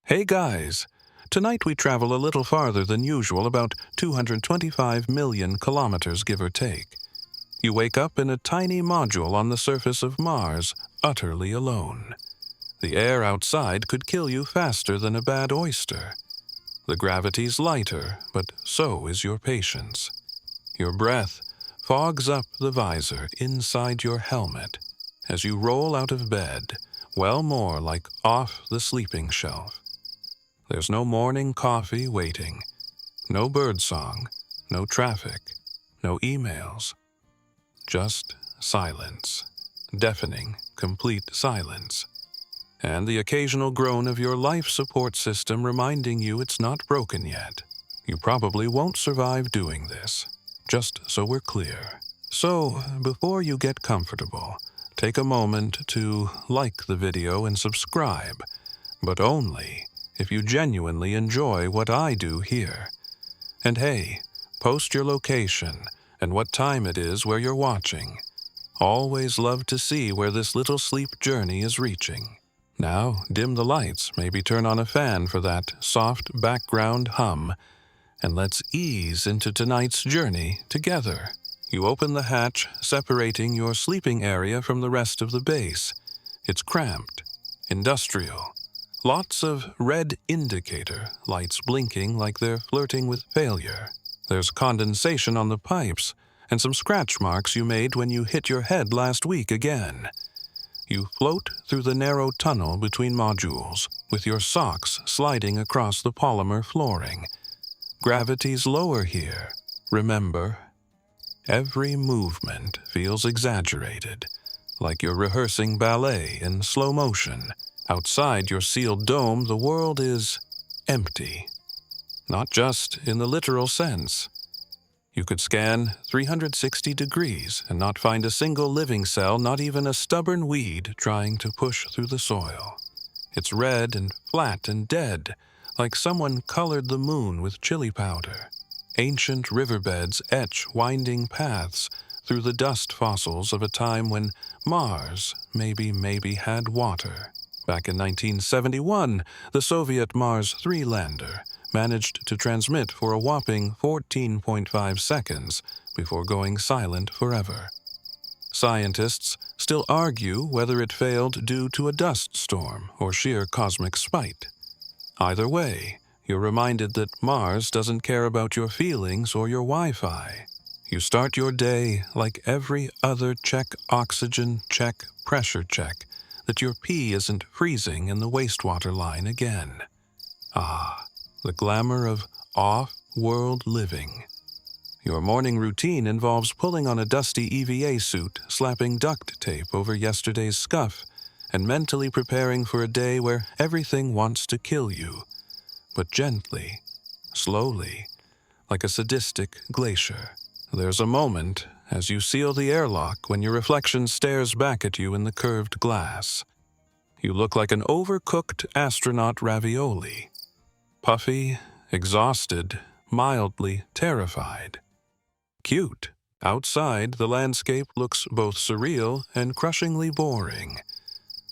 Hey guys! Tonight we travel a little farther than usual, about 225 million kilometers, give or take. You wake up in a tiny module on the surface of Mars, utterly alone. The air outside could kill you faster than a bad oyster. The gravity's lighter, but so is your patience. Your breath fogs up the visor inside your helmet as you roll out of bed, well more like off the sleeping shelf. There's no morning coffee waiting, no birdsong, no traffic, no emails. Just silence, deafening, complete silence. And the occasional groan of your life support system reminding you it's not broken yet. You probably won't survive doing this, just so we're clear. So, before you get comfortable, take a moment to like the video and subscribe, but only if you genuinely enjoy what I do here. And hey, post your location and what time it is where you're watching. Always love to see where this little sleep journey is reaching. Now, dim the lights, maybe turn on a fan for that soft background hum, and let's ease into tonight's journey together. You open the hatch, separating your sleeping area from the rest of the base. It's cramped, industrial. Lots of red indicator lights blinking like they're flirting with failure. There's condensation on the pipes, and some scratch marks you made when you hit your head last week again. You float through the narrow tunnel between modules, with your socks sliding across the polymer flooring. Gravity's lower here, remember? Every movement feels exaggerated, like you're rehearsing ballet in slow motion. Outside your sealed dome, the world is empty. Not just in the literal sense. You could scan 360 degrees and not find a single living cell, not even a stubborn weed trying to push through the soil. It's red and flat and dead, like someone colored the moon with chili powder. Ancient riverbeds etch winding paths through the dust fossils of a time when Mars maybe had water. Back in 1971, the Soviet Mars 3 lander managed to transmit for a whopping 14.5 seconds before going silent forever. Scientists still argue whether it failed due to a dust storm or sheer cosmic spite. Either way, you're reminded that Mars doesn't care about your feelings or your Wi-Fi. You start your day like every other check oxygen, check pressure check, that your pee isn't freezing in the wastewater line again. Ah, the glamour of off-world living. Your morning routine involves pulling on a dusty EVA suit, slapping duct tape over yesterday's scuff, and mentally preparing for a day where everything wants to kill you, but gently, slowly, like a sadistic glacier. There's a moment as you seal the airlock when your reflection stares back at you in the curved glass. You look like an overcooked astronaut ravioli. Puffy, exhausted, mildly terrified. Cute. Outside, the landscape looks both surreal and crushingly boring.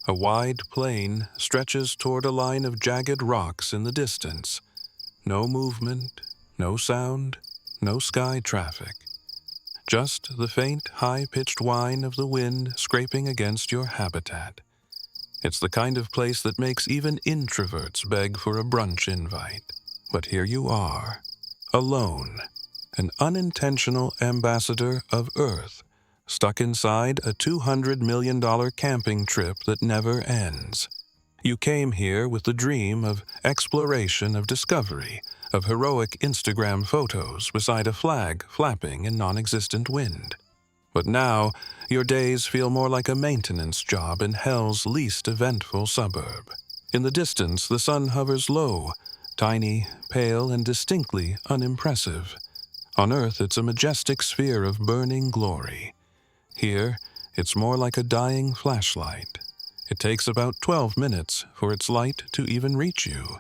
A wide plain stretches toward a line of jagged rocks in the distance. No movement, no sound, no sky traffic. Just the faint, high-pitched whine of the wind scraping against your habitat. It's the kind of place that makes even introverts beg for a brunch invite. But here you are, alone, an unintentional ambassador of Earth, stuck inside a $200 million camping trip that never ends. You came here with the dream of exploration, of discovery, of heroic Instagram photos beside a flag flapping in non-existent wind. But now, your days feel more like a maintenance job in hell's least eventful suburb. In the distance, the sun hovers low, tiny, pale, and distinctly unimpressive. On Earth, it's a majestic sphere of burning glory. Here, it's more like a dying flashlight. It takes about 12 minutes for its light to even reach you,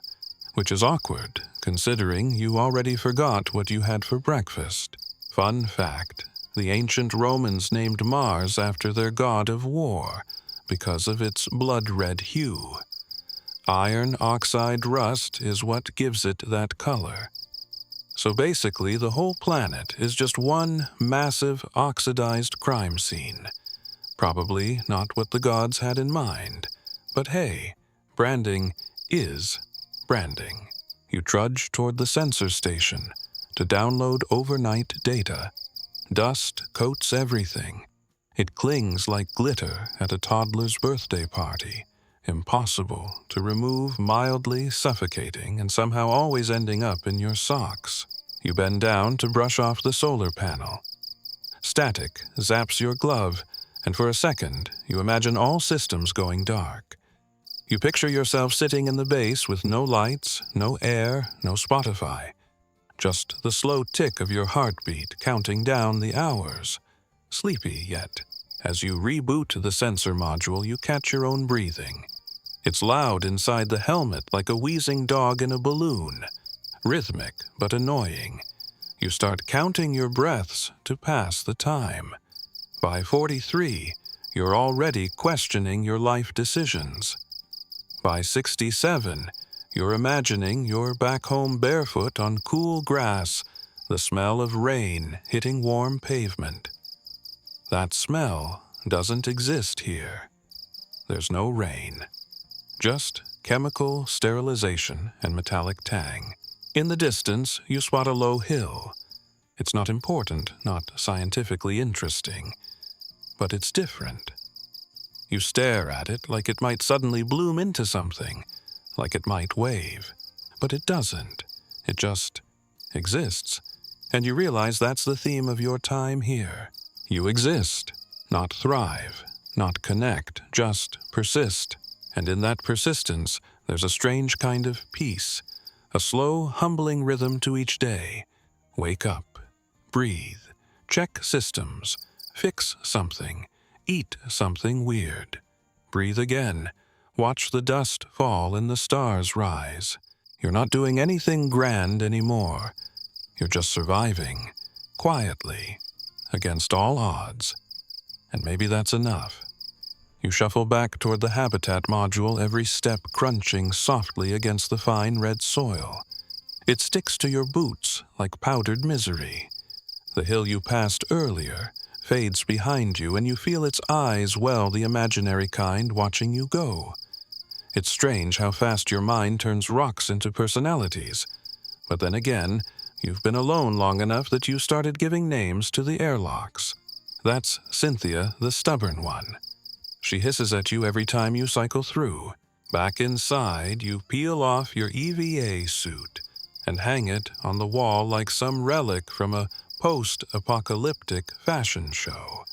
which is awkward, considering you already forgot what you had for breakfast. Fun fact. The ancient Romans named Mars after their god of war because of its blood-red hue. Iron oxide rust is what gives it that color. So basically, the whole planet is just one massive oxidized crime scene. Probably not what the gods had in mind. But hey, branding is branding. You trudge toward the sensor station to download overnight data. Dust coats everything. It clings like glitter at a toddler's birthday party. Impossible to remove, mildly suffocating, and somehow always ending up in your socks. You bend down to brush off the solar panel. Static zaps your glove, and for a second, you imagine all systems going dark. You picture yourself sitting in the base with no lights, no air, no Spotify. Just the slow tick of your heartbeat counting down the hours. Sleepy yet. As you reboot the sensor module, you catch your own breathing. It's loud inside the helmet like a wheezing dog in a balloon. Rhythmic but annoying. You start counting your breaths to pass the time. By 43, you're already questioning your life decisions. By 67, you're imagining you're back home barefoot on cool grass, the smell of rain hitting warm pavement. That smell doesn't exist here. There's no rain. Just chemical sterilization and metallic tang. In the distance, you spot a low hill. It's not important, not scientifically interesting, but it's different. You stare at it like it might suddenly bloom into something, like it might wave. But it doesn't. It just exists. And you realize that's the theme of your time here. You exist, not thrive, not connect, just persist. And in that persistence, there's a strange kind of peace, a slow, humbling rhythm to each day. Wake up, breathe, check systems, fix something, eat something weird. Breathe again, watch the dust fall and the stars rise. You're not doing anything grand anymore. You're just surviving, quietly, against all odds. And maybe that's enough. You shuffle back toward the habitat module, every step crunching softly against the fine red soil. It sticks to your boots like powdered misery. The hill you passed earlier fades behind you, and you feel its eyes, well, the imaginary kind, watching you go. It's strange how fast your mind turns rocks into personalities. But then again, you've been alone long enough that you started giving names to the airlocks. That's Cynthia, the stubborn one. She hisses at you every time you cycle through. Back inside, you peel off your EVA suit and hang it on the wall like some relic from a post-apocalyptic fashion show.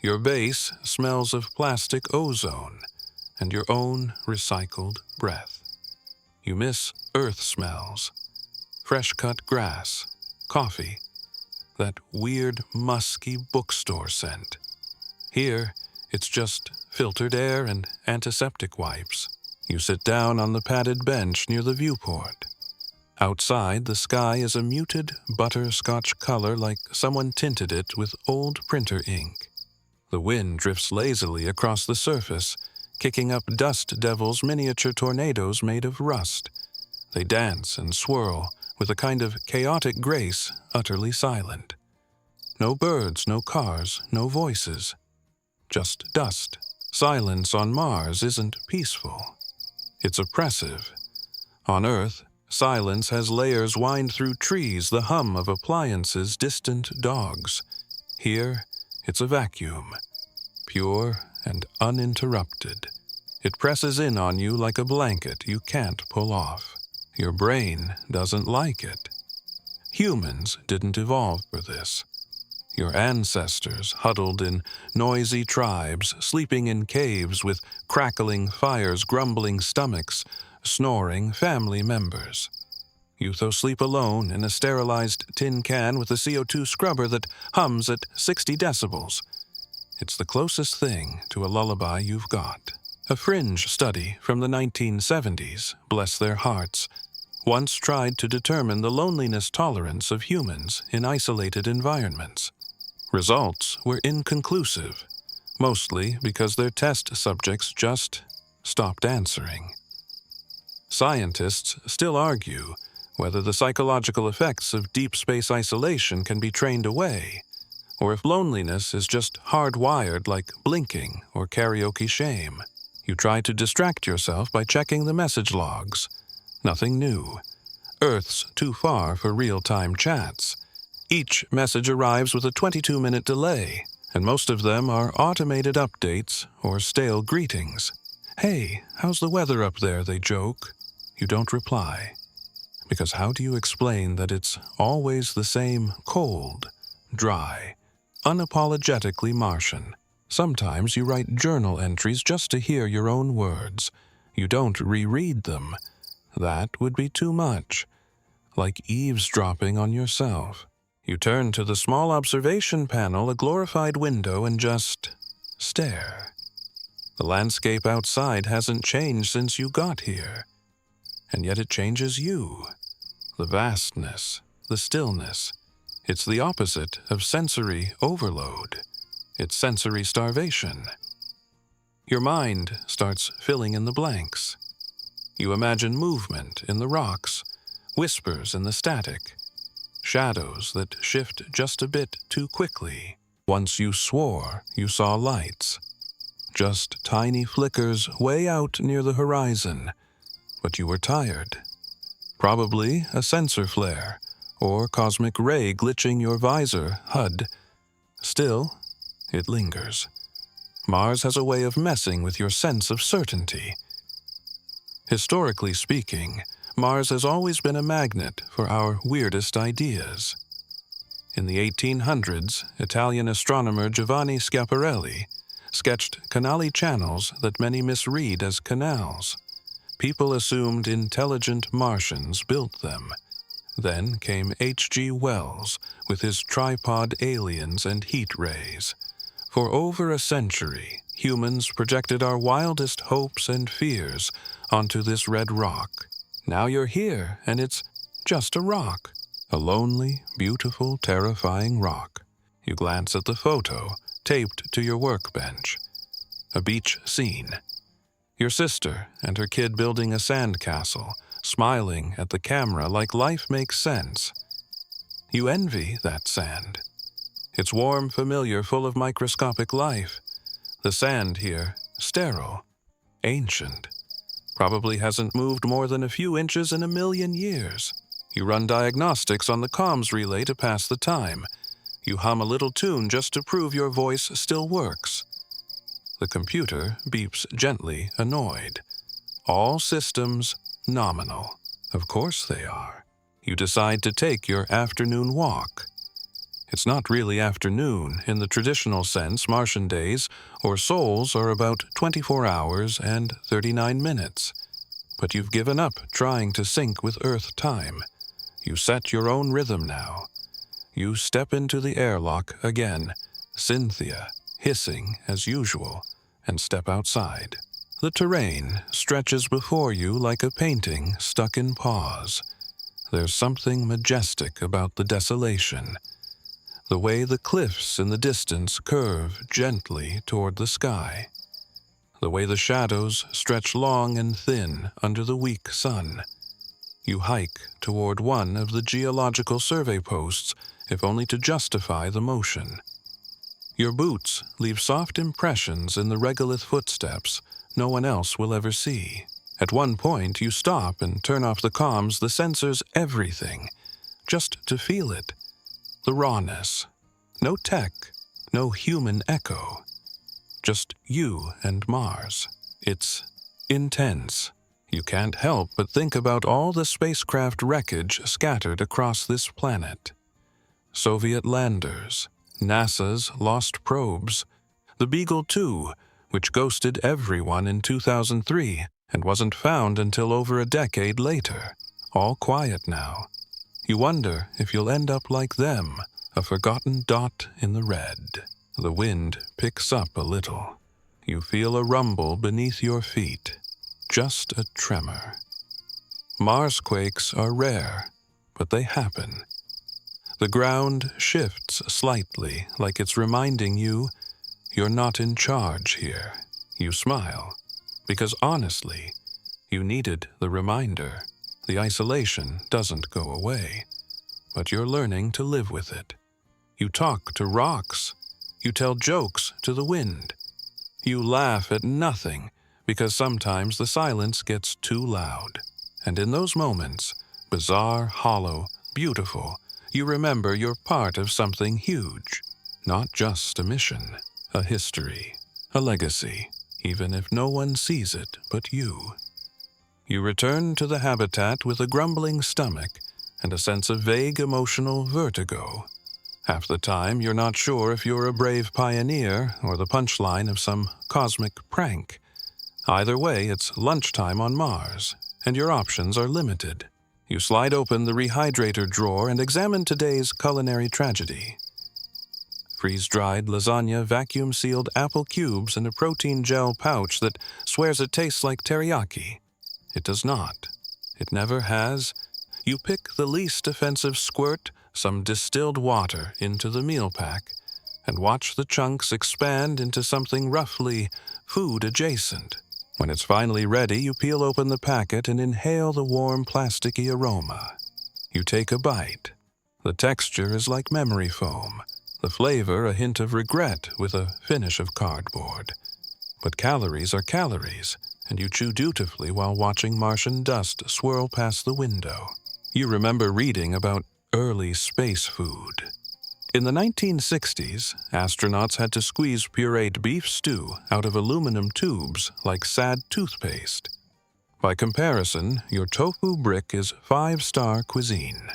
Your base smells of plastic ozone and your own recycled breath. You miss earth smells, fresh-cut grass, coffee, that weird, musky bookstore scent. Here, it's just filtered air and antiseptic wipes. You sit down on the padded bench near the viewport. Outside, the sky is a muted butterscotch color like someone tinted it with old printer ink. The wind drifts lazily across the surface, kicking up dust devils, miniature tornadoes made of rust. They dance and swirl with a kind of chaotic grace, utterly silent. No birds, no cars, no voices. Just dust. Silence on Mars isn't peaceful. It's oppressive. On Earth, silence has layers wind through trees, the hum of appliances, distant dogs. Here, it's a vacuum, pure and uninterrupted. It presses in on you like a blanket you can't pull off. Your brain doesn't like it. Humans didn't evolve for this. Your ancestors huddled in noisy tribes, sleeping in caves with crackling fires, grumbling stomachs, snoring family members. Eutho sleep alone in a sterilized tin can with a CO2 scrubber that hums at 60 decibels. It's the closest thing to a lullaby you've got. A fringe study from the 1970s, bless their hearts, once tried to determine the loneliness tolerance of humans in isolated environments. Results were inconclusive, mostly because their test subjects just stopped answering. Scientists still argue whether the psychological effects of deep space isolation can be trained away, or if loneliness is just hardwired like blinking or karaoke shame. You try to distract yourself by checking the message logs. Nothing new. Earth's too far for real-time chats. Each message arrives with a 22-minute delay, and most of them are automated updates or stale greetings. "Hey, how's the weather up there?" they joke. You don't reply. Because how do you explain that it's always the same cold, dry, unapologetically Martian? Sometimes you write journal entries just to hear your own words. You don't reread them. That would be too much. Like eavesdropping on yourself. You turn to the small observation panel, a glorified window, and just stare. The landscape outside hasn't changed since you got here. And yet it changes you. The vastness, the stillness. It's the opposite of sensory overload. It's sensory starvation. Your mind starts filling in the blanks. You imagine movement in the rocks, whispers in the static, shadows that shift just a bit too quickly. Once you swore you saw lights. Just tiny flickers way out near the horizon. But you were tired. Probably a sensor flare, or cosmic ray glitching your visor HUD. Still, it lingers. Mars has a way of messing with your sense of certainty. Historically speaking, Mars has always been a magnet for our weirdest ideas. In the 1800s, Italian astronomer Giovanni Schiaparelli sketched canali channels that many misread as canals. People assumed intelligent Martians built them. Then came H.G. Wells with his tripod aliens and heat rays. For over a century, humans projected our wildest hopes and fears onto this red rock. Now you're here, and it's just a rock. A lonely, beautiful, terrifying rock. You glance at the photo, taped to your workbench. A beach scene. Your sister and her kid building a sandcastle, smiling at the camera like life makes sense. You envy that sand. It's warm, familiar, full of microscopic life. The sand here, sterile, ancient. Probably hasn't moved more than a few inches in a million years. You run diagnostics on the comms relay to pass the time. You hum a little tune just to prove your voice still works. The computer beeps gently, annoyed. All systems nominal. Of course they are. You decide to take your afternoon walk. It's not really afternoon in the traditional sense. Martian days, or sols, are about 24 hours and 39 minutes. But you've given up trying to sync with Earth time. You set your own rhythm now. You step into the airlock again, Cynthia hissing as usual, and step outside. The terrain stretches before you like a painting stuck in pause. There's something majestic about the desolation. The way the cliffs in the distance curve gently toward the sky. The way the shadows stretch long and thin under the weak sun. You hike toward one of the geological survey posts, if only to justify the motion. Your boots leave soft impressions in the regolith footsteps no one else will ever see. At one point, you stop and turn off the comms, the sensors, everything, just to feel it. The rawness. No tech, no human echo. Just you and Mars. It's intense. You can't help but think about all the spacecraft wreckage scattered across this planet. Soviet landers, NASA's lost probes, the Beagle 2, which ghosted everyone in 2003 and wasn't found until over a decade later. All quiet now. You wonder if you'll end up like them, a forgotten dot in the red. The wind picks up a little. You feel a rumble beneath your feet. Just a tremor. Marsquakes are rare, but they happen. The ground shifts slightly, like it's reminding you you're not in charge here. You smile, because honestly, You needed the reminder. The isolation doesn't go away, but you're learning to live with it. You talk to rocks. You tell jokes to the wind. You laugh at nothing because sometimes the silence gets too loud. And in those moments, bizarre, hollow, beautiful, you remember you're part of something huge. Not just a mission, a history, a legacy, even if no one sees it but you. You return to the habitat with a grumbling stomach and a sense of vague emotional vertigo. Half the time, you're not sure if you're a brave pioneer or the punchline of some cosmic prank. Either way, it's lunchtime on Mars, and your options are limited. You slide open the rehydrator drawer and examine today's culinary tragedy. Freeze-dried lasagna, vacuum-sealed apple cubes, and a protein gel pouch that swears it tastes like teriyaki. It does not. It never has. You pick the least offensive squirt, some distilled water, into the meal pack, and watch the chunks expand into something roughly food-adjacent. When it's finally ready, you peel open the packet and inhale the warm, plasticky aroma. You take a bite. The texture is like memory foam. The flavor a hint of regret with a finish of cardboard. But calories are calories, and you chew dutifully while watching Martian dust swirl past the window. You remember reading about early space food. In the 1960s, astronauts had to squeeze pureed beef stew out of aluminum tubes like sad toothpaste. By comparison, your tofu brick is 5-star cuisine.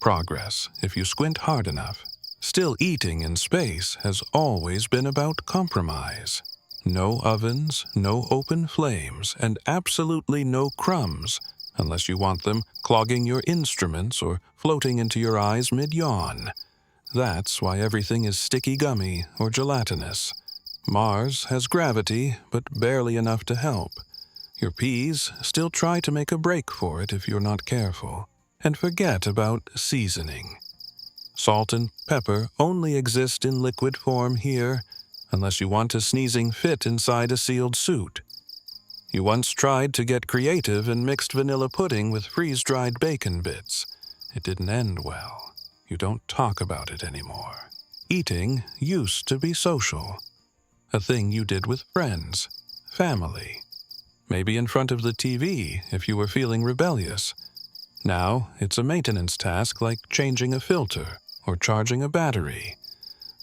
Progress, if you squint hard enough. Still, eating in space has always been about compromise. No ovens, no open flames, and absolutely no crumbs, unless you want them clogging your instruments or floating into your eyes mid-yawn. That's why everything is sticky gummy or gelatinous. Mars has gravity, but barely enough to help. Your peas still try to make a break for it if you're not careful. And forget about seasoning. Salt and pepper only exist in liquid form here, unless you want a sneezing fit inside a sealed suit. You once tried to get creative and mixed vanilla pudding with freeze-dried bacon bits. It didn't end well. You don't talk about it anymore. Eating used to be social. A thing you did with friends, family. Maybe in front of the TV if you were feeling rebellious. Now it's a maintenance task like changing a filter or charging a battery.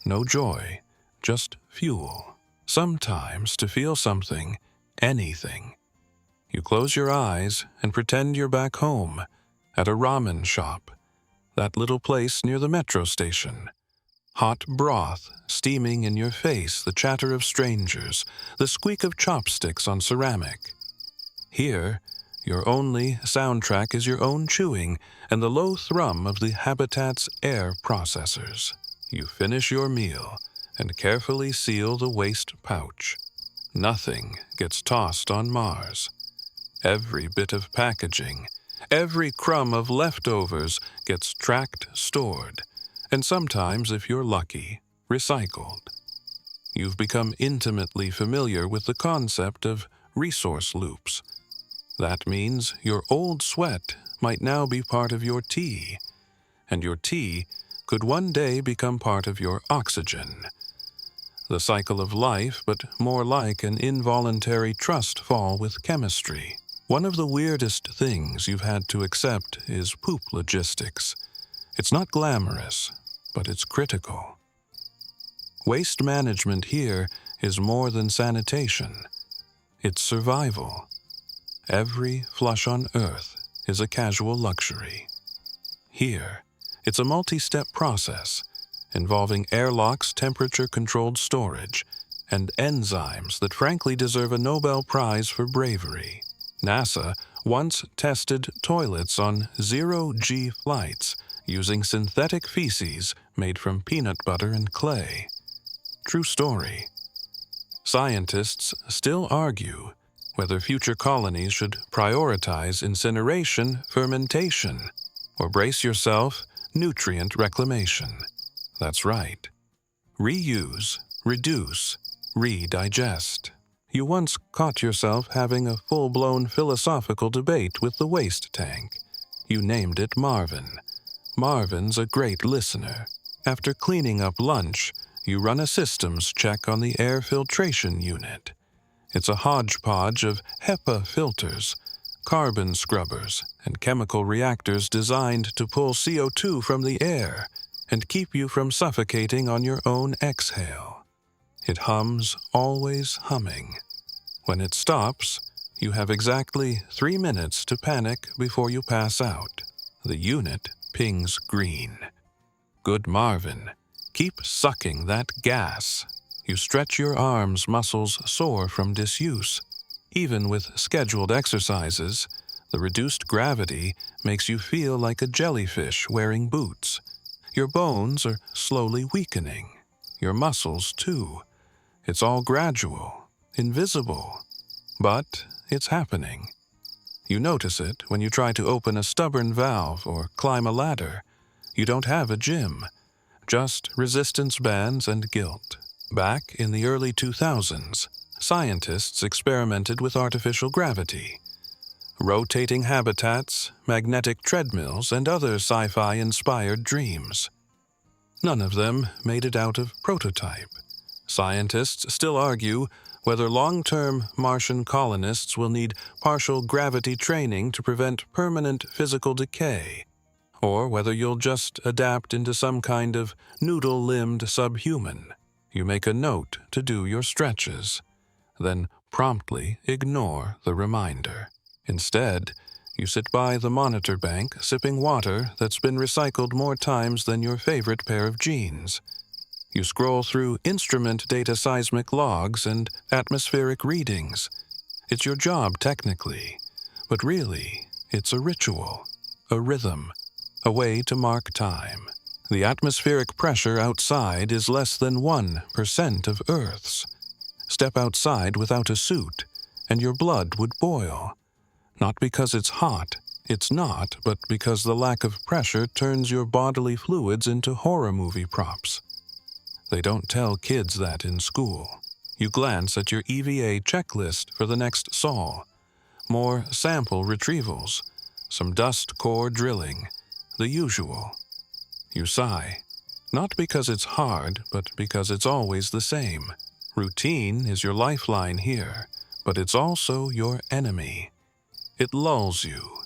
No joy, just fuel. Sometimes to feel something, anything. You close your eyes and pretend you're back home, at a ramen shop, that little place near the metro station. Hot broth steaming in your face, the chatter of strangers, the squeak of chopsticks on ceramic. Here, your only soundtrack is your own chewing and the low thrum of the habitat's air processors. You finish your meal and carefully seal the waste pouch. Nothing gets tossed on Mars. Every bit of packaging, every crumb of leftovers gets tracked, stored, and sometimes, if you're lucky, recycled. You've become intimately familiar with the concept of resource loops. That means your old sweat might now be part of your tea, and your tea could one day become part of your oxygen. The cycle of life, but more like an involuntary trust fall with chemistry. One of the weirdest things you've had to accept is poop logistics. It's not glamorous, but it's critical. Waste management here is more than sanitation. It's survival. Every flush on Earth is a casual luxury. Here, it's a multi-step process involving airlocks, temperature-controlled storage, and enzymes that frankly deserve a Nobel Prize for bravery. NASA once tested toilets on zero-G flights using synthetic feces made from peanut butter and clay. True story. Scientists still argue whether future colonies should prioritize incineration, fermentation, or brace yourself, nutrient reclamation. That's right. Reuse, reduce, redigest. You once caught yourself having a full-blown philosophical debate with the waste tank. You named it Marvin. Marvin's a great listener. After cleaning up lunch, you run a systems check on the air filtration unit. It's a hodgepodge of HEPA filters, carbon scrubbers, and chemical reactors designed to pull CO2 from the air and keep you from suffocating on your own exhale. It hums, always humming. When it stops, you have exactly 3 minutes to panic before you pass out. The unit pings green. Good Marvin, keep sucking that gas. You stretch your arms, muscles sore from disuse. Even with scheduled exercises, the reduced gravity makes you feel like a jellyfish wearing boots. Your bones are slowly weakening. Your muscles, too. It's all gradual, invisible. But it's happening. You notice it when you try to open a stubborn valve or climb a ladder. You don't have a gym, just resistance bands and guilt. Back in the early 2000s, scientists experimented with artificial gravity. Rotating habitats, magnetic treadmills, and other sci-fi inspired dreams. None of them made it out of prototype. Scientists still argue whether long-term Martian colonists will need partial gravity training to prevent permanent physical decay, or whether you'll just adapt into some kind of noodle-limbed subhuman. You make a note to do your stretches, then promptly ignore the reminder. Instead, you sit by the monitor bank sipping water that's been recycled more times than your favorite pair of jeans. You scroll through instrument data, seismic logs, and atmospheric readings. It's your job technically, but really, it's a ritual, a rhythm, a way to mark time. The atmospheric pressure outside is less than 1% of Earth's. Step outside without a suit, and your blood would boil. Not because it's hot, it's not, but because the lack of pressure turns your bodily fluids into horror movie props. They don't tell kids that in school. You glance at your EVA checklist for the next sol. More sample retrievals, some dust core drilling, the usual. You sigh, not because it's hard, but because it's always the same. Routine is your lifeline here, but it's also your enemy. It lulls you,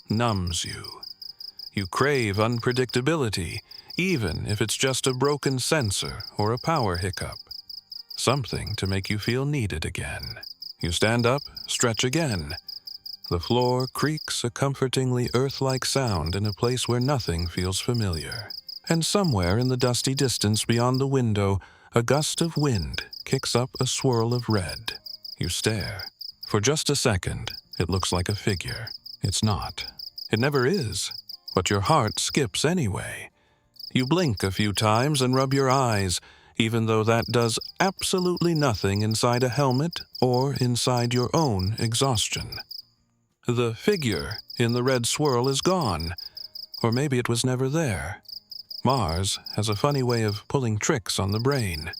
numbs you. You crave unpredictability, even if it's just a broken sensor or a power hiccup. Something to make you feel needed again. You stand up, stretch again. The floor creaks a comfortingly earth-like sound in a place where nothing feels familiar. And somewhere in the dusty distance beyond the window, a gust of wind kicks up a swirl of red. You stare. For just a second, it looks like a figure. It's not. It never is. But your heart skips anyway. You blink a few times and rub your eyes, even though that does absolutely nothing inside a helmet or inside your own exhaustion. The figure in the red swirl is gone, or maybe it was never there. Mars has a funny way of pulling tricks on the brain.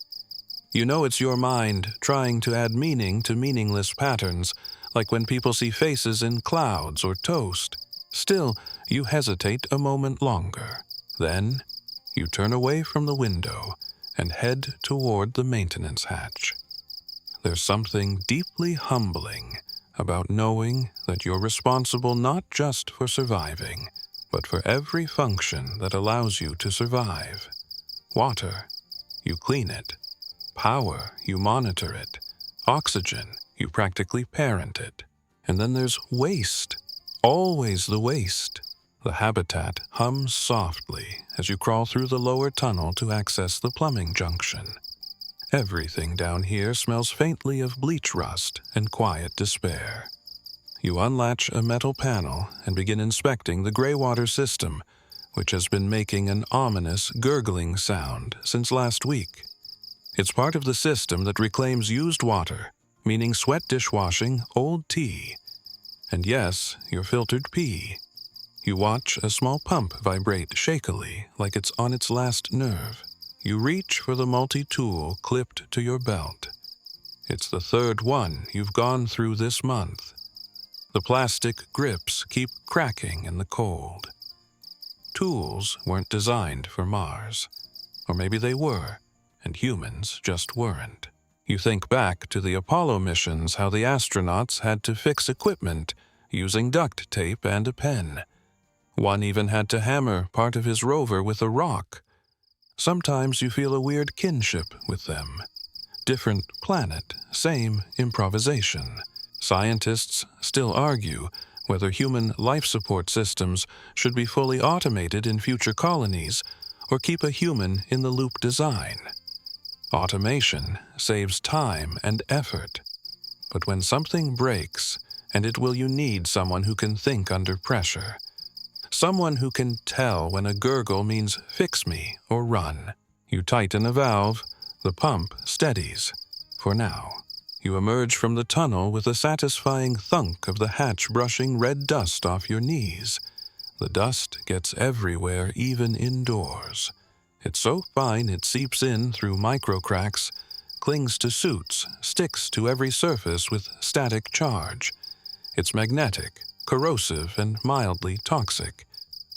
You know it's your mind trying to add meaning to meaningless patterns, like when people see faces in clouds or toast. Still, you hesitate a moment longer. Then, you turn away from the window and head toward the maintenance hatch. There's something deeply humbling about knowing that you're responsible not just for surviving, but for every function that allows you to survive. Water, you clean it. Power, you monitor it. Oxygen, you practically parent it. And then there's waste. Always the waste. The habitat hums softly as you crawl through the lower tunnel to access the plumbing junction. Everything down here smells faintly of bleach rust and quiet despair. You unlatch a metal panel and begin inspecting the gray water system, which has been making an ominous gurgling sound since last week. It's part of the system that reclaims used water, meaning sweat dishwashing, old tea, and yes, your filtered pee. You watch a small pump vibrate shakily, like it's on its last nerve. You reach for the multi-tool clipped to your belt. It's the third one you've gone through this month. The plastic grips keep cracking in the cold. Tools weren't designed for Mars. Or maybe they were, and humans just weren't. You think back to the Apollo missions, how the astronauts had to fix equipment using duct tape and a pen. One even had to hammer part of his rover with a rock. Sometimes you feel a weird kinship with them. Different planet, same improvisation. Scientists still argue whether human life support systems should be fully automated in future colonies or keep a human-in-the-loop design. Automation saves time and effort. But when something breaks, and you need someone who can think under pressure. Someone who can tell when a gurgle means fix me or run. You tighten a valve, the pump steadies. For now. You emerge from the tunnel with a satisfying thunk of the hatch brushing red dust off your knees. The dust gets everywhere, even indoors. It's so fine it seeps in through microcracks, clings to suits, sticks to every surface with static charge. It's magnetic, corrosive, and mildly toxic.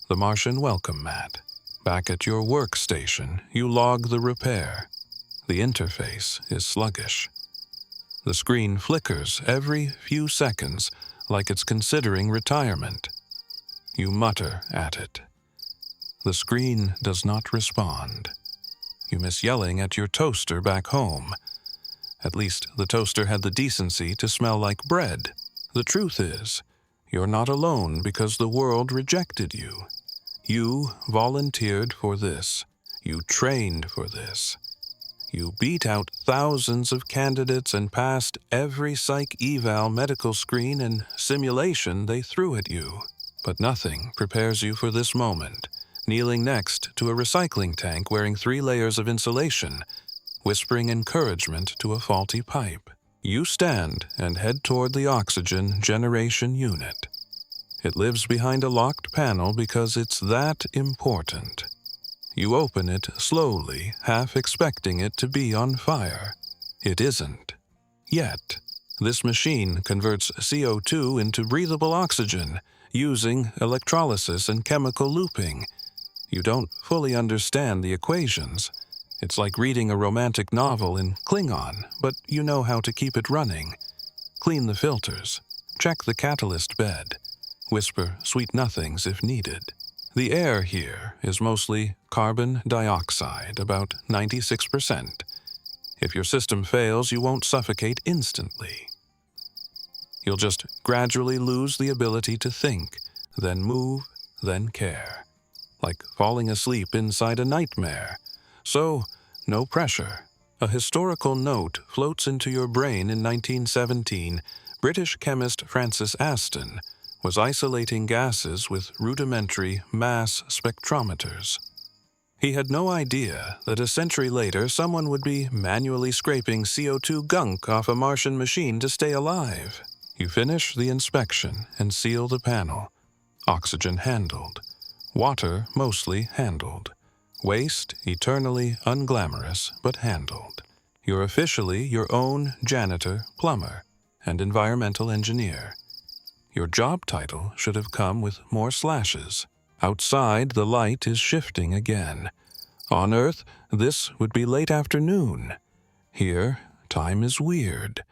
The Martian welcome mat. Back at your workstation, you log the repair. The interface is sluggish. The screen flickers every few seconds like it's considering retirement. You mutter at it. The screen does not respond. You miss yelling at your toaster back home. At least the toaster had the decency to smell like bread. The truth is, you're not alone because the world rejected you. You volunteered for this. You trained for this. You beat out thousands of candidates and passed every psych eval medical screen and simulation they threw at you. But nothing prepares you for this moment, kneeling next to a recycling tank wearing 3 layers of insulation, whispering encouragement to a faulty pipe. You stand and head toward the oxygen generation unit. It lives behind a locked panel because it's that important. You open it slowly, half expecting it to be on fire. It isn't. Yet. This machine converts CO2 into breathable oxygen, using electrolysis and chemical looping. You don't fully understand the equations. It's like reading a romantic novel in Klingon, but you know how to keep it running. Clean the filters. Check the catalyst bed. Whisper sweet nothings if needed. The air here is mostly carbon dioxide, about 96%. If your system fails, you won't suffocate instantly. You'll just gradually lose the ability to think, then move, then care. Like falling asleep inside a nightmare. So, no pressure. A historical note floats into your brain in 1917. British chemist Francis Aston was isolating gases with rudimentary mass spectrometers. He had no idea that a century later someone would be manually scraping CO2 gunk off a Martian machine to stay alive. You finish the inspection and seal the panel. Oxygen handled. Water mostly handled. Waste eternally unglamorous but handled. You're officially your own janitor, plumber, and environmental engineer. Your job title should have come with more slashes. Outside, the light is shifting again. On Earth, this would be late afternoon. Here, time is weird.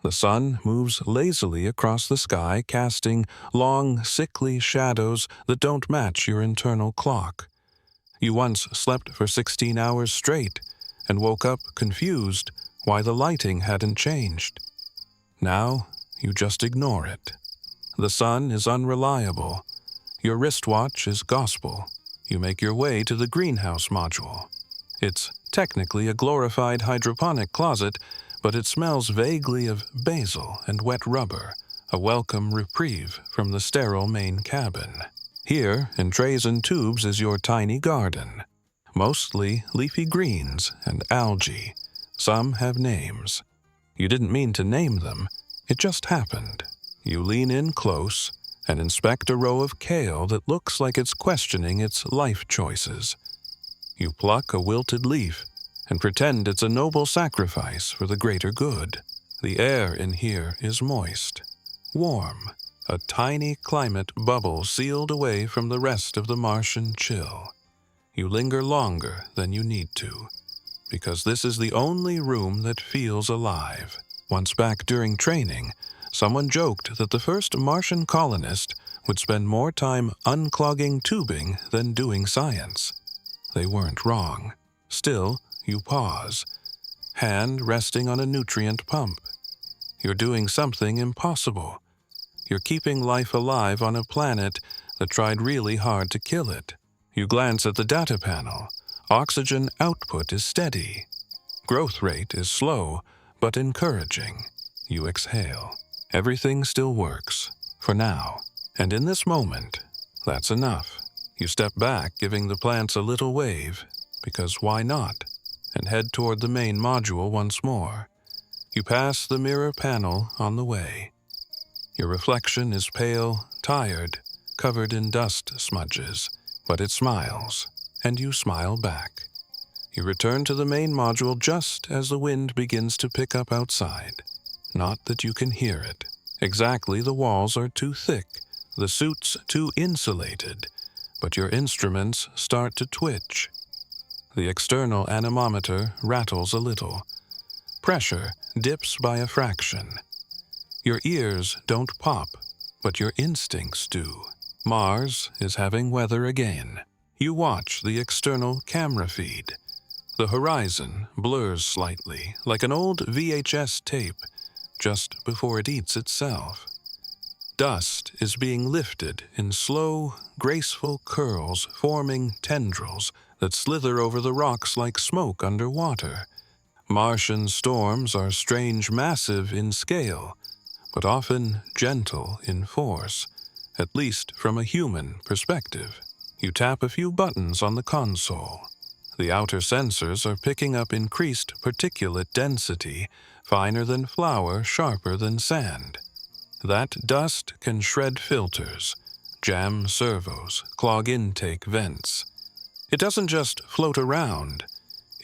The sun moves lazily across the sky, casting long, sickly shadows that don't match your internal clock. You once slept for 16 hours straight and woke up confused why the lighting hadn't changed. Now, you just ignore it. The sun is unreliable. Your wristwatch is gospel. You make your way to the greenhouse module. It's technically a glorified hydroponic closet, but it smells vaguely of basil and wet rubber, a welcome reprieve from the sterile main cabin. Here, in trays and tubes, is your tiny garden. Mostly leafy greens and algae. Some have names. You didn't mean to name them. It just happened. You lean in close and inspect a row of kale that looks like it's questioning its life choices. You pluck a wilted leaf and pretend it's a noble sacrifice for the greater good. The air in here is moist, warm, a tiny climate bubble sealed away from the rest of the Martian chill. You linger longer than you need to, because this is the only room that feels alive. Once back during training, someone joked that the first Martian colonist would spend more time unclogging tubing than doing science. They weren't wrong. Still, you pause, hand resting on a nutrient pump. You're doing something impossible. You're keeping life alive on a planet that tried really hard to kill it. You glance at the data panel. Oxygen output is steady. Growth rate is slow, but encouraging. You exhale. Everything still works, for now. And in this moment, that's enough. You step back, giving the plants a little wave, because why not, and head toward the main module once more. You pass the mirror panel on the way. Your reflection is pale, tired, covered in dust smudges, but it smiles, and you smile back. You return to the main module just as the wind begins to pick up outside. Not that you can hear it. Exactly, the walls are too thick, the suits too insulated, but your instruments start to twitch. The external anemometer rattles a little. Pressure dips by a fraction. Your ears don't pop, but your instincts do. Mars is having weather again. You watch the external camera feed. The horizon blurs slightly, like an old VHS tape, just before it eats itself. Dust is being lifted in slow, graceful curls, forming tendrils that slither over the rocks like smoke underwater. Martian storms are strange, massive in scale, but often gentle in force, at least from a human perspective. You tap a few buttons on the console. The outer sensors are picking up increased particulate density, finer than flour, sharper than sand. That dust can shred filters, jam servos, clog intake vents. It doesn't just float around,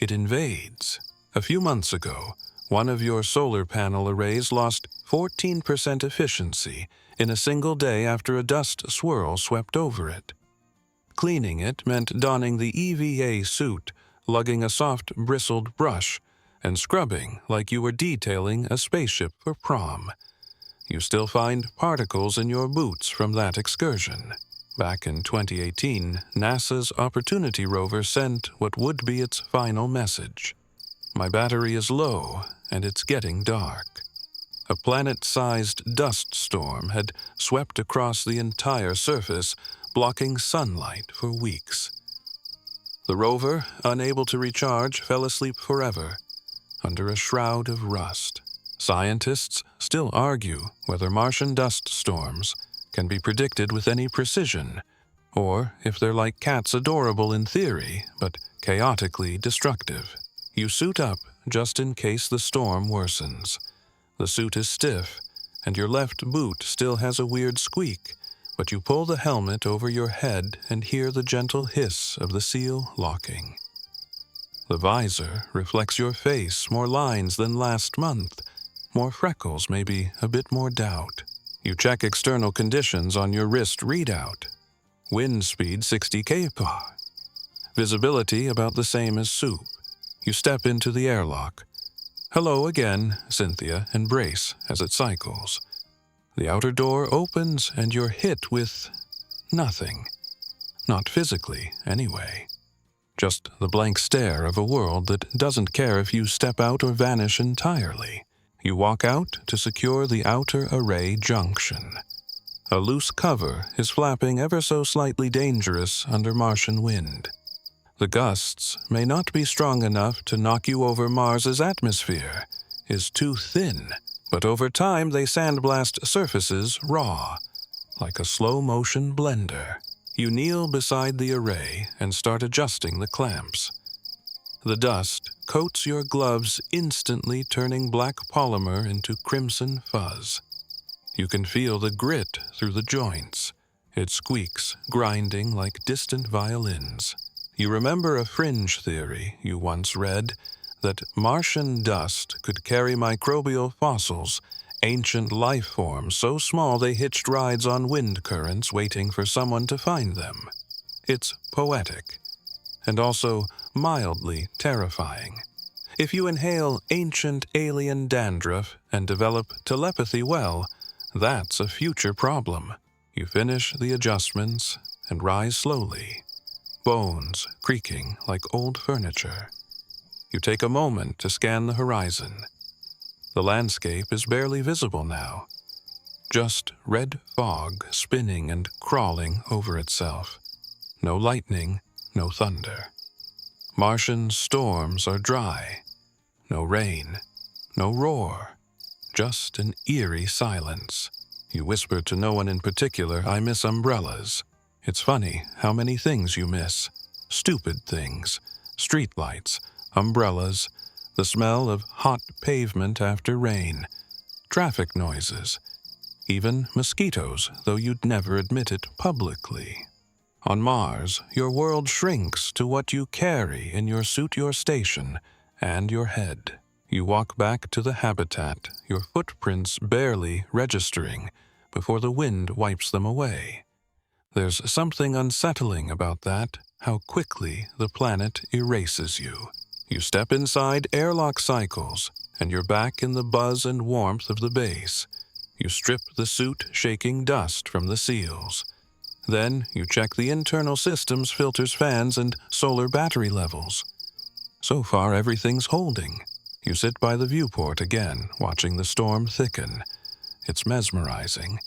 it invades. A few months ago, one of your solar panel arrays lost 14% efficiency in a single day after a dust swirl swept over it. Cleaning it meant donning the EVA suit, lugging a soft, bristled brush, and scrubbing like you were detailing a spaceship for prom. You still find particles in your boots from that excursion. Back in 2018, NASA's Opportunity rover sent what would be its final message. My battery is low, and it's getting dark. A planet-sized dust storm had swept across the entire surface, blocking sunlight for weeks. The rover, unable to recharge, fell asleep forever, under a shroud of rust. Scientists still argue whether Martian dust storms can be predicted with any precision, or if they're like cats, adorable in theory, but chaotically destructive. You suit up just in case the storm worsens. The suit is stiff, and your left boot still has a weird squeak, but you pull the helmet over your head and hear the gentle hiss of the seal locking. The visor reflects your face, more lines than last month, more freckles, maybe a bit more doubt. You check external conditions on your wrist readout. Wind speed 60 kph. Visibility about the same as soup. You step into the airlock. Hello again, Cynthia, and brace as it cycles. The outer door opens and you're hit with nothing. Not physically, anyway. Just the blank stare of a world that doesn't care if you step out or vanish entirely. You walk out to secure the outer array junction. A loose cover is flapping ever so slightly dangerous under Martian wind. The gusts may not be strong enough to knock you over. Mars's atmosphere is too thin, but over time they sandblast surfaces raw, like a slow-motion blender. You kneel beside the array and start adjusting the clamps. The dust coats your gloves, instantly turning black polymer into crimson fuzz. You can feel the grit through the joints. It squeaks, grinding like distant violins. You remember a fringe theory you once read, that Martian dust could carry microbial fossils, ancient life forms so small they hitched rides on wind currents waiting for someone to find them. It's poetic, and also mildly terrifying. If you inhale ancient alien dandruff and develop telepathy well, that's a future problem. You finish the adjustments and rise slowly, bones creaking like old furniture. You take a moment to scan the horizon. The landscape is barely visible now, just red fog spinning and crawling over itself. No lightning, no thunder. Martian storms are dry. No rain, no roar, just an eerie silence. You whisper to no one in particular, "I miss umbrellas." It's funny how many things you miss. Stupid things, streetlights, umbrellas, the smell of hot pavement after rain, traffic noises, even mosquitoes, though you'd never admit it publicly. On Mars, your world shrinks to what you carry in your suit, your station, and your head. You walk back to the habitat, your footprints barely registering before the wind wipes them away. There's something unsettling about that, how quickly the planet erases you. You step inside airlock cycles, and you're back in the buzz and warmth of the base. You strip the suit, shaking dust from the seals. Then you check the internal systems, filters, fans, and solar battery levels. So far, everything's holding. You sit by the viewport again, watching the storm thicken. It's mesmerizing,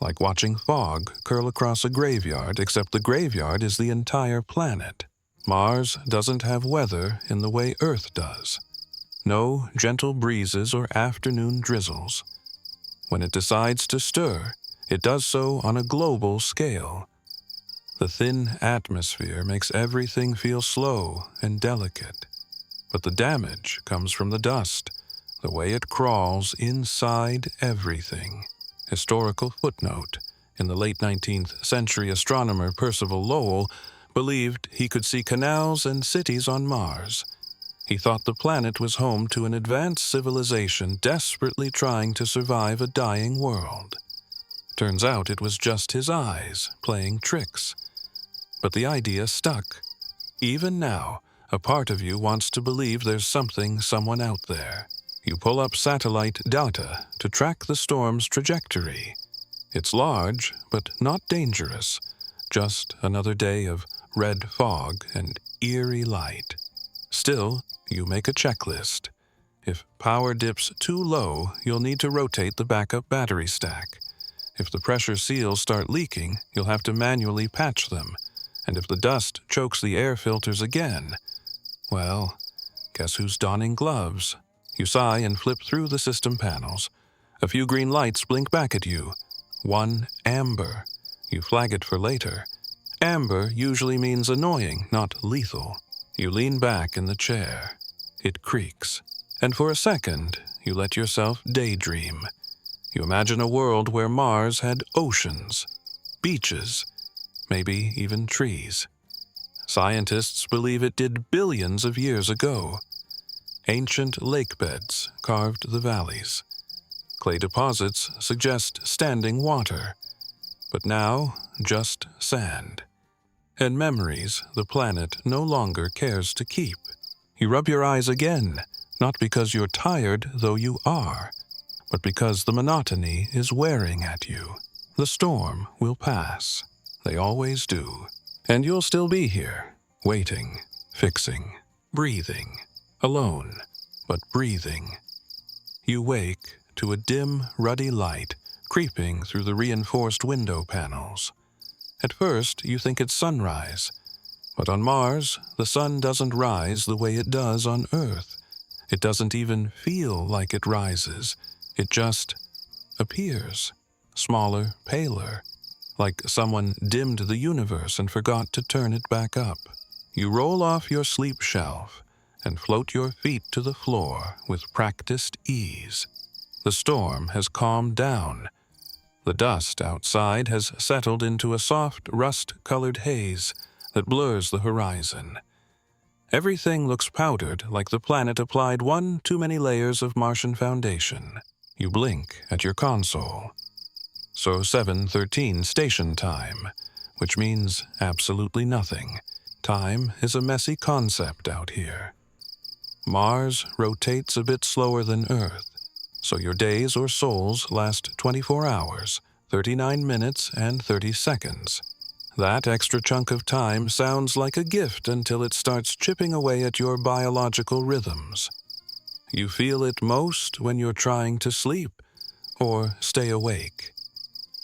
like watching fog curl across a graveyard, except the graveyard is the entire planet. Mars doesn't have weather in the way Earth does. No gentle breezes or afternoon drizzles. When it decides to stir, it does so on a global scale. The thin atmosphere makes everything feel slow and delicate. But the damage comes from the dust, the way it crawls inside everything. Historical footnote: in the late 19th century, astronomer Percival Lowell believed he could see canals and cities on Mars. He thought the planet was home to an advanced civilization desperately trying to survive a dying world. Turns out it was just his eyes playing tricks. But the idea stuck. Even now, a part of you wants to believe there's someone out there. You pull up satellite data to track the storm's trajectory. It's large, but not dangerous. Just another day of red fog and eerie light. Still, you make a checklist. If power dips too low, you'll need to rotate the backup battery stack. If the pressure seals start leaking, you'll have to manually patch them. And if the dust chokes the air filters again, well, guess who's donning gloves? You sigh and flip through the system panels. A few green lights blink back at you. One amber. You flag it for later. Amber usually means annoying, not lethal. You lean back in the chair. It creaks. And for a second, you let yourself daydream. You imagine a world where Mars had oceans, beaches, maybe even trees. Scientists believe it did billions of years ago. Ancient lake beds carved the valleys. Clay deposits suggest standing water, but now just sand. And memories the planet no longer cares to keep. You rub your eyes again, not because you're tired, though you are, but because the monotony is wearing at you. The storm will pass. They always do. And you'll still be here, waiting, fixing, breathing, alone, but breathing. You wake to a dim, ruddy light creeping through the reinforced window panels. At first, you think it's sunrise, but on Mars, the sun doesn't rise the way it does on Earth. It doesn't even feel like it rises. It just appears, smaller, paler, like someone dimmed the universe and forgot to turn it back up. You roll off your sleep shelf and float your feet to the floor with practiced ease. The storm has calmed down. The dust outside has settled into a soft, rust-colored haze that blurs the horizon. Everything looks powdered, like the planet applied one too many layers of Martian foundation. You blink at your console. So 7:13 station time, which means absolutely nothing. Time is a messy concept out here. Mars rotates a bit slower than Earth, so your days or sols last 24 hours, 39 minutes, and 30 seconds. That extra chunk of time sounds like a gift until it starts chipping away at your biological rhythms. You feel it most when you're trying to sleep or stay awake.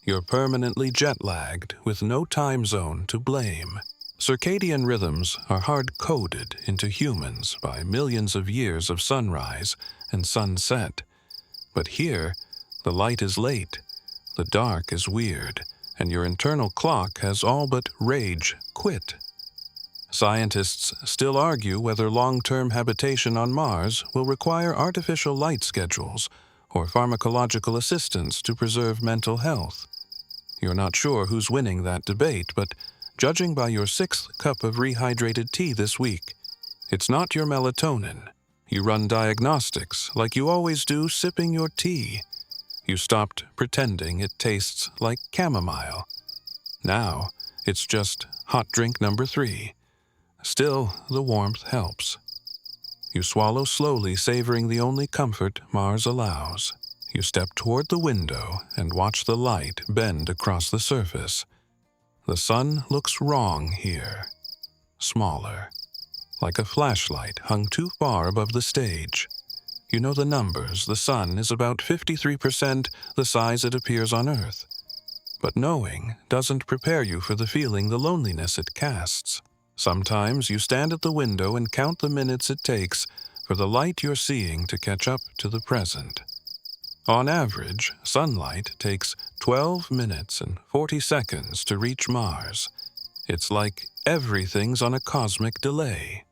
You're permanently jet-lagged with no time zone to blame. Circadian rhythms are hard-coded into humans by millions of years of sunrise and sunset. But here, the light is late, the dark is weird, and your internal clock has all but rage quit. Scientists still argue whether long-term habitation on Mars will require artificial light schedules or pharmacological assistance to preserve mental health. You're not sure who's winning that debate, but judging by your 6th cup of rehydrated tea this week, it's not your melatonin. You run diagnostics like you always do sipping your tea. You stopped pretending it tastes like chamomile. Now, it's just hot drink number 3. Still, the warmth helps. You swallow slowly, savoring the only comfort Mars allows. You step toward the window and watch the light bend across the surface. The sun looks wrong here. Smaller. Like a flashlight hung too far above the stage. You know the numbers. The sun is about 53% the size it appears on Earth. But knowing doesn't prepare you for the feeling, the loneliness it casts. Sometimes you stand at the window and count the minutes it takes for the light you're seeing to catch up to the present. On average, sunlight takes 12 minutes and 40 seconds to reach Mars. It's like everything's on a cosmic delay.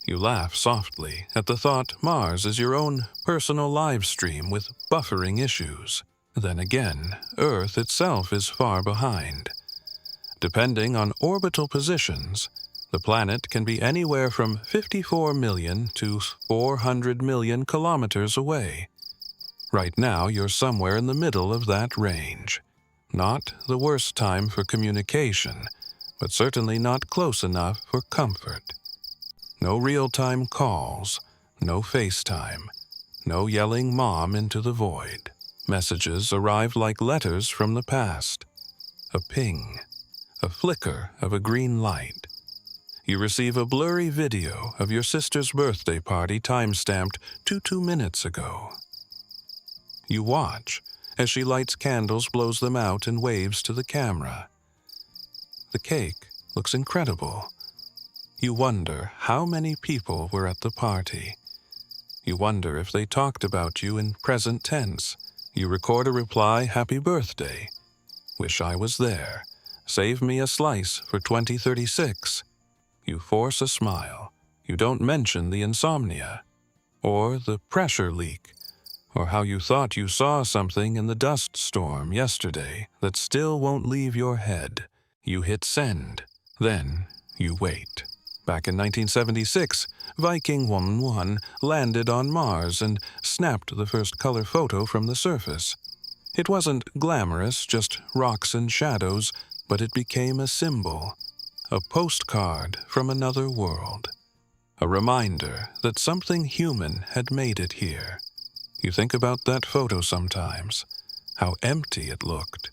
You laugh softly at the thought Mars is your own personal live stream with buffering issues. Then again, Earth itself is far behind. Depending on orbital positions, the planet can be anywhere from 54 million to 400 million kilometers away. Right now, you're somewhere in the middle of that range. Not the worst time for communication, but certainly not close enough for comfort. No real-time calls, no FaceTime, no yelling mom into the void. Messages arrive like letters from the past. A ping, a flicker of a green light. You receive a blurry video of your sister's birthday party time-stamped 2 minutes ago. You watch as she lights candles, blows them out, and waves to the camera. The cake looks incredible. You wonder how many people were at the party. You wonder if they talked about you in present tense. You record a reply, "Happy birthday. Wish I was there. Save me a slice for 2036. You force a smile. You don't mention the insomnia, or the pressure leak, or how you thought you saw something in the dust storm yesterday that still won't leave your head. You hit send. Then you wait. Back in 1976, Viking 1-1 landed on Mars and snapped the first color photo from the surface. It wasn't glamorous, just rocks and shadows, but it became a symbol, a postcard from another world, a reminder that something human had made it here. You think about that photo sometimes, how empty it looked,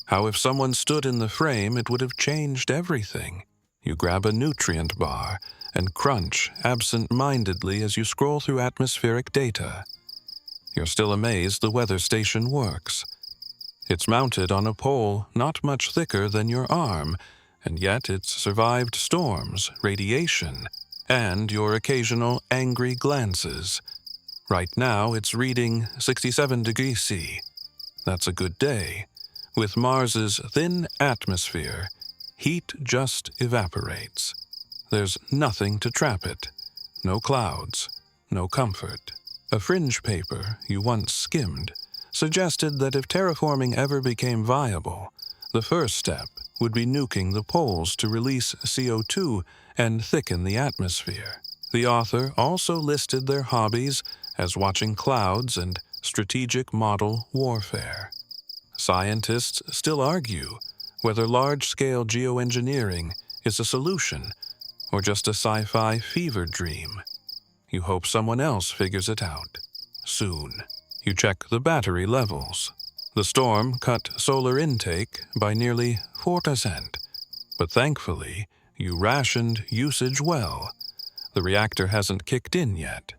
how if someone stood in the frame it would have changed everything. You grab a nutrient bar and crunch absent-mindedly as you scroll through atmospheric data. You're still amazed the weather station works. It's mounted on a pole not much thicker than your arm, and yet it's survived storms, radiation, and your occasional angry glances. Right now it's reading 67 degrees C. That's a good day. With Mars's thin atmosphere, heat just evaporates. There's nothing to trap it. No clouds, no comfort. A fringe paper you once skimmed suggested that if terraforming ever became viable, The first step would be nuking the poles to release CO2 and thicken the atmosphere. The author also listed their hobbies as watching clouds and strategic model warfare. Scientists still argue whether large-scale geoengineering is a solution or just a sci-fi fever dream. You hope someone else figures it out soon. You check the battery levels. The storm cut solar intake by nearly 4%, but thankfully, you rationed usage well. The reactor hasn't kicked in yet.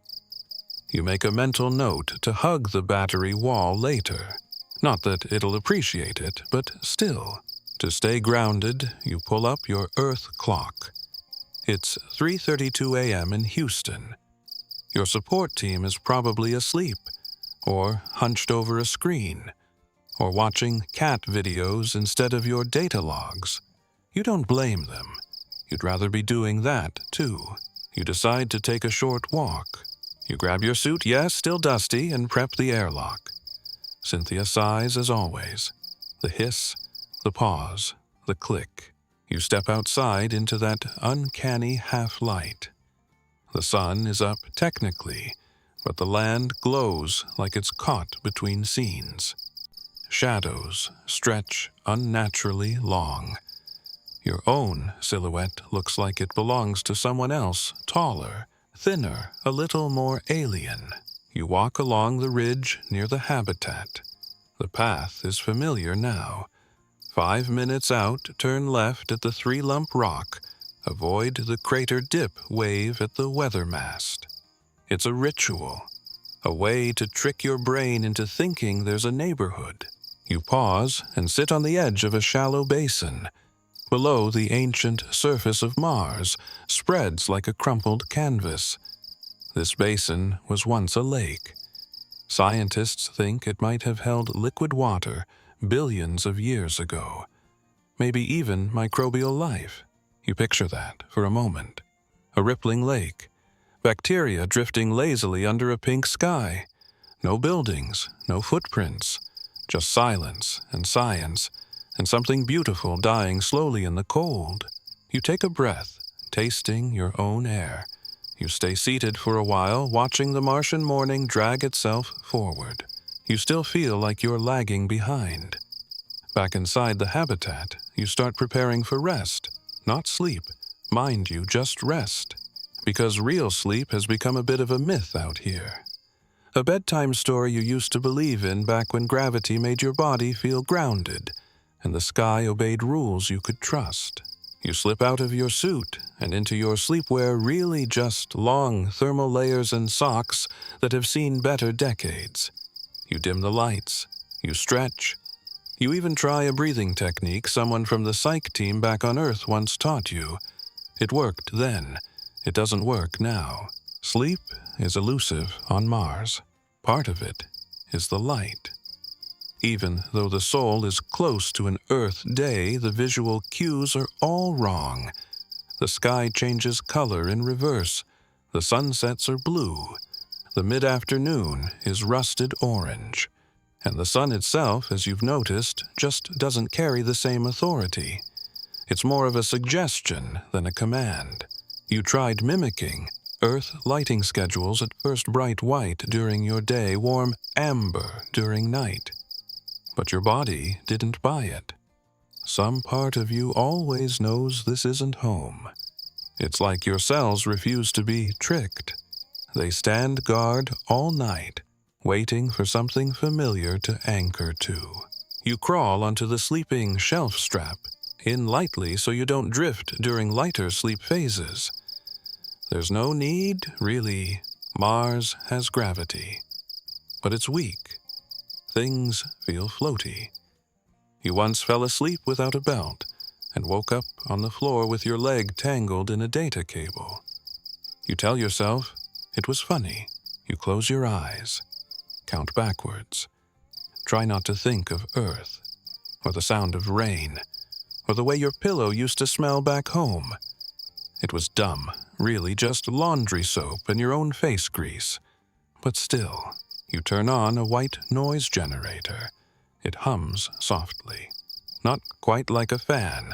You make a mental note to hug the battery wall later. Not that it'll appreciate it, but still. To stay grounded, you pull up your Earth clock. It's 3:32 a.m. in Houston. Your support team is probably asleep, or hunched over a screen, or watching cat videos instead of your data logs. You don't blame them. You'd rather be doing that, too. You decide to take a short walk. You grab your suit, yes, still dusty, and prep the airlock. Cynthia sighs as always. The hiss, the pause, the click. You step outside into that uncanny half-light. The sun is up technically, but the land glows like it's caught between scenes. Shadows stretch unnaturally long. Your own silhouette looks like it belongs to someone else, taller, thinner, a little more alien. You walk along the ridge near the habitat. The path is familiar now. 5 minutes out, turn left at the 3-lump rock. Avoid the crater dip wave at the weather mast. It's a ritual, a way to trick your brain into thinking there's a neighborhood. You pause and sit on the edge of a shallow basin. Below, the ancient surface of Mars spreads like a crumpled canvas. This basin was once a lake. Scientists think it might have held liquid water billions of years ago. Maybe even microbial life. You picture that for a moment. A rippling lake. Bacteria drifting lazily under a pink sky. No buildings, no footprints. Just silence and science, and something beautiful dying slowly in the cold. You take a breath, tasting your own air. You stay seated for a while, watching the Martian morning drag itself forward. You still feel like you're lagging behind. Back inside the habitat, you start preparing for rest. Not sleep. Mind you, just rest. Because real sleep has become a bit of a myth out here. A bedtime story you used to believe in back when gravity made your body feel grounded, and the sky obeyed rules you could trust. You slip out of your suit and into your sleepwear, really just long thermal layers and socks that have seen better decades. You dim the lights. You stretch. You even try a breathing technique someone from the psych team back on Earth once taught you. It worked then. It doesn't work now. Sleep is elusive on Mars. Part of it is the light. Even though the soul is close to an Earth day, the visual cues are all wrong. The sky changes color in reverse. The sunsets are blue. The mid-afternoon is rusted orange. And the sun itself, as you've noticed, just doesn't carry the same authority. It's more of a suggestion than a command. You tried mimicking Earth lighting schedules, at first bright white during your day, warm amber during night. But your body didn't buy it. Some part of you always knows this isn't home. It's like your cells refuse to be tricked. They stand guard all night, waiting for something familiar to anchor to. You crawl onto the sleeping shelf strap, in lightly so you don't drift during lighter sleep phases. There's no need, really. Mars has gravity. But it's weak. Things feel floaty. You once fell asleep without a belt and woke up on the floor with your leg tangled in a data cable. You tell yourself it was funny. You close your eyes. Count backwards. Try not to think of Earth, or the sound of rain, or the way your pillow used to smell back home. It was dumb, really just laundry soap and your own face grease. But still, you turn on a white noise generator. It hums softly. Not quite like a fan,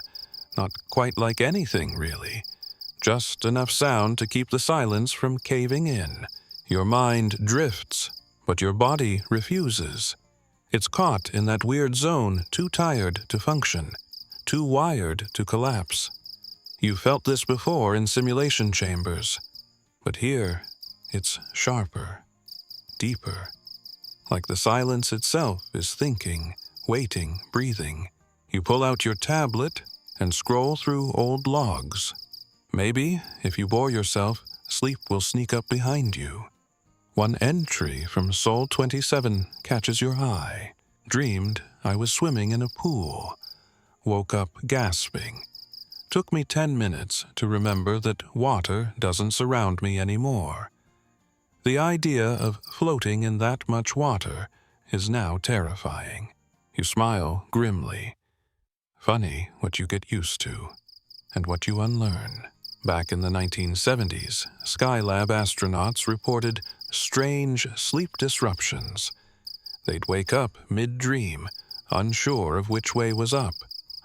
not quite like anything, really. Just enough sound to keep the silence from caving in. Your mind drifts, but your body refuses. It's caught in that weird zone, too tired to function, too wired to collapse. You felt this before in simulation chambers, but here it's sharper, deeper, like the silence itself is thinking, waiting, breathing. You pull out your tablet and scroll through old logs. Maybe, if you bore yourself, sleep will sneak up behind you. One entry from Soul 27 catches your eye. Dreamed I was swimming in a pool. Woke up gasping. Took me 10 minutes to remember that water doesn't surround me anymore. The idea of floating in that much water is now terrifying. You smile grimly. Funny what you get used to, and what you unlearn. Back in the 1970s, Skylab astronauts reported strange sleep disruptions. They'd wake up mid-dream, unsure of which way was up.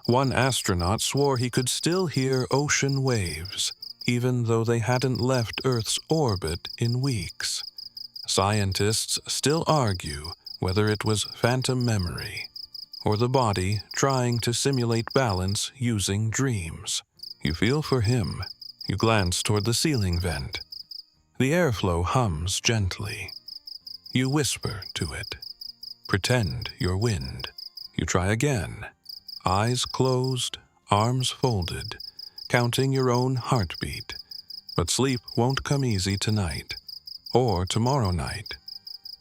One astronaut swore he could still hear ocean waves, even though they hadn't left Earth's orbit in weeks. Scientists still argue whether it was phantom memory, or the body trying to simulate balance using dreams. You feel for him. You glance toward the ceiling vent. The airflow hums gently. You whisper to it. Pretend you're wind. You try again. Eyes closed, arms folded, counting your own heartbeat. But sleep won't come easy tonight, or tomorrow night,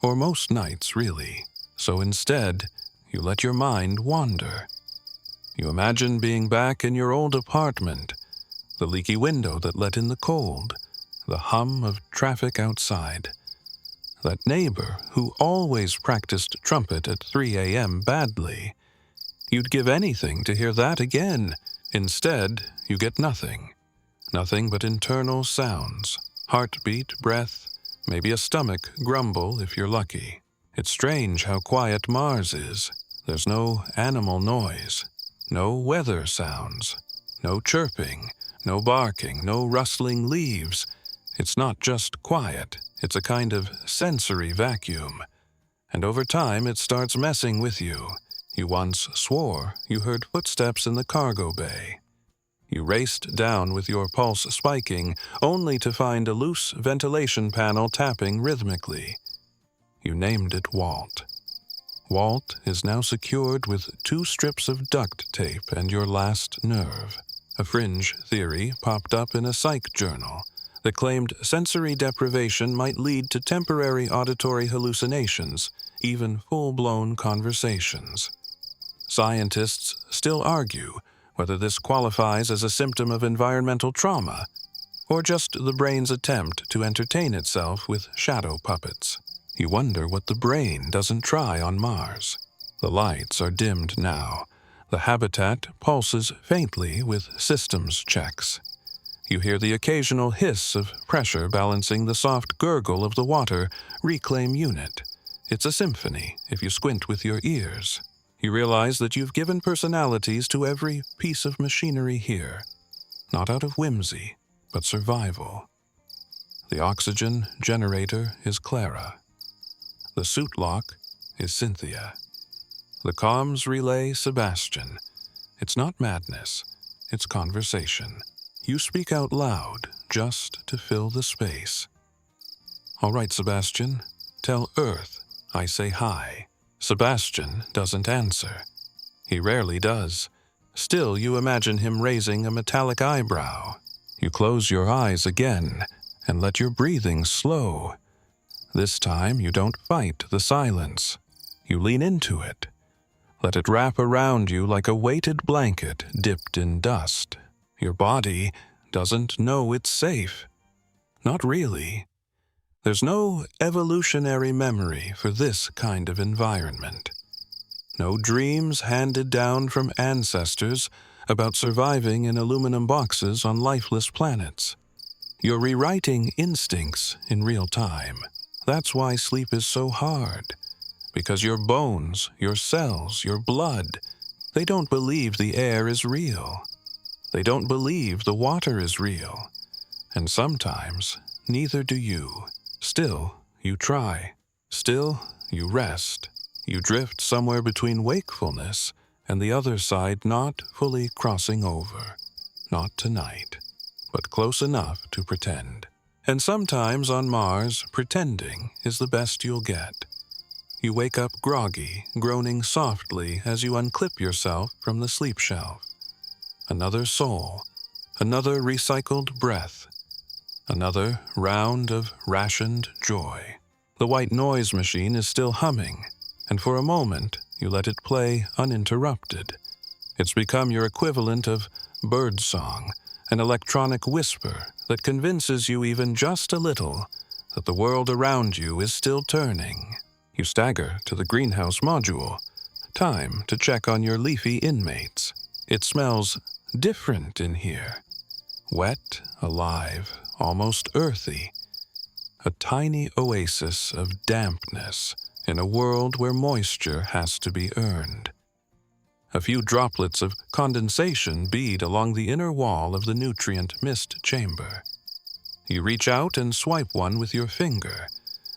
or most nights, really. So instead, you let your mind wander. You imagine being back in your old apartment, the leaky window that let in the cold, the hum of traffic outside. That neighbor who always practiced trumpet at 3 a.m. badly. You'd give anything to hear that again. Instead, you get nothing. Nothing but internal sounds. Heartbeat, breath, maybe a stomach grumble if you're lucky. It's strange how quiet Mars is. There's no animal noise, no weather sounds, no chirping, no barking, no rustling leaves. It's not just quiet, it's a kind of sensory vacuum. And over time it starts messing with you. You once swore you heard footsteps in the cargo bay. You raced down with your pulse spiking, only to find a loose ventilation panel tapping rhythmically. You named it Walt. Walt is now secured with 2 strips of duct tape and your last nerve. A fringe theory popped up in a psych journal that claimed sensory deprivation might lead to temporary auditory hallucinations, even full-blown conversations. Scientists still argue whether this qualifies as a symptom of environmental trauma, or just the brain's attempt to entertain itself with shadow puppets. You wonder what the brain doesn't try on Mars. The lights are dimmed now. The habitat pulses faintly with systems checks. You hear the occasional hiss of pressure balancing the soft gurgle of the water reclaim unit. It's a symphony if you squint with your ears. You realize that you've given personalities to every piece of machinery here, not out of whimsy, but survival. The oxygen generator is Clara. The suit lock is Cynthia. The comms relay Sebastian. It's not madness, it's conversation. You speak out loud just to fill the space. All right, Sebastian, tell Earth I say hi. Sebastian doesn't answer. He rarely does. Still, you imagine him raising a metallic eyebrow. You close your eyes again and let your breathing slow. This time, you don't fight the silence. You lean into it. Let it wrap around you like a weighted blanket dipped in dust. Your body doesn't know it's safe. Not really. There's no evolutionary memory for this kind of environment. No dreams handed down from ancestors about surviving in aluminum boxes on lifeless planets. You're rewriting instincts in real time. That's why sleep is so hard. Because your bones, your cells, your blood, They don't believe the air is real. They don't believe the water is real. And sometimes, neither do you. Still, you try. Still, you rest. You drift somewhere between wakefulness and the other side not fully crossing over. Not tonight, but close enough to pretend. And sometimes on Mars, pretending is the best you'll get. You wake up groggy, groaning softly as you unclip yourself from the sleep shelf. Another soul, another recycled breath, another round of rationed joy. The white noise machine is still humming, and for a moment you let it play uninterrupted. It's become your equivalent of birdsong, an electronic whisper that convinces you even just a little that the world around you is still turning. You stagger to the greenhouse module. Time to check on your leafy inmates. It smells different in here. Wet, alive, almost earthy. A tiny oasis of dampness in a world where moisture has to be earned. A few droplets of condensation bead along the inner wall of the nutrient mist chamber. You reach out and swipe one with your finger.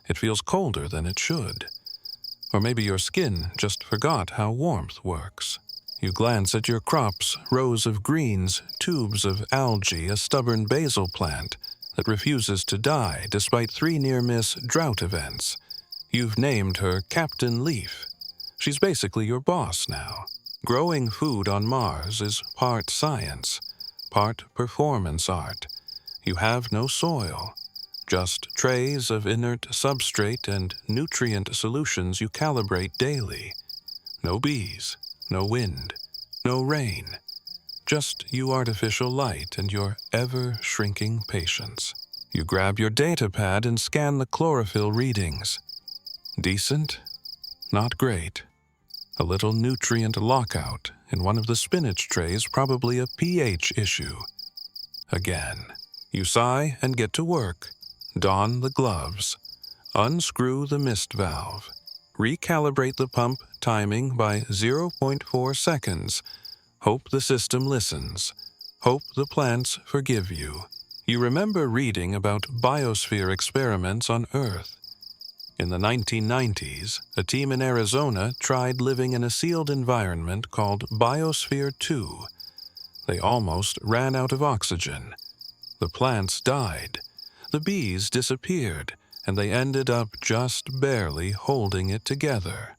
It feels colder than it should. Or maybe your skin just forgot how warmth works. You glance at your crops, rows of greens, tubes of algae, a stubborn basil plant that refuses to die despite 3 near-miss drought events. You've named her Captain Leaf. She's basically your boss now. Growing food on Mars is part science, part performance art. You have no soil, just trays of inert substrate and nutrient solutions you calibrate daily. No bees, no wind, no rain. Just you artificial light and your ever-shrinking patience. You grab your data pad and scan the chlorophyll readings. Decent? Not great. A little nutrient lockout in one of the spinach trays, probably a pH issue. Again. You sigh and get to work. Don the gloves. Unscrew the mist valve. Recalibrate the pump timing by 0.4 seconds. Hope the system listens. Hope the plants forgive you. You remember reading about biosphere experiments on Earth. In the 1990s, a team in Arizona tried living in a sealed environment called Biosphere 2. They almost ran out of oxygen. The plants died. The bees disappeared, and they ended up just barely holding it together.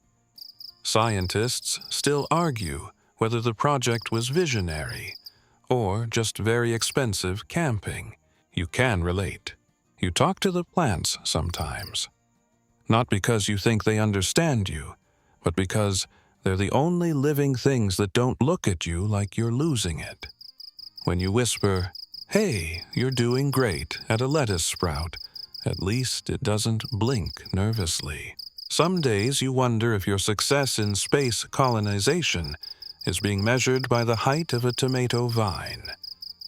Scientists still argue whether the project was visionary or just very expensive camping. You can relate. You talk to the plants sometimes. Not because you think they understand you, but because they're the only living things that don't look at you like you're losing it. When you whisper, "Hey, you're doing great," at a lettuce sprout, at least it doesn't blink nervously. Some days you wonder if your success in space colonization is being measured by the height of a tomato vine.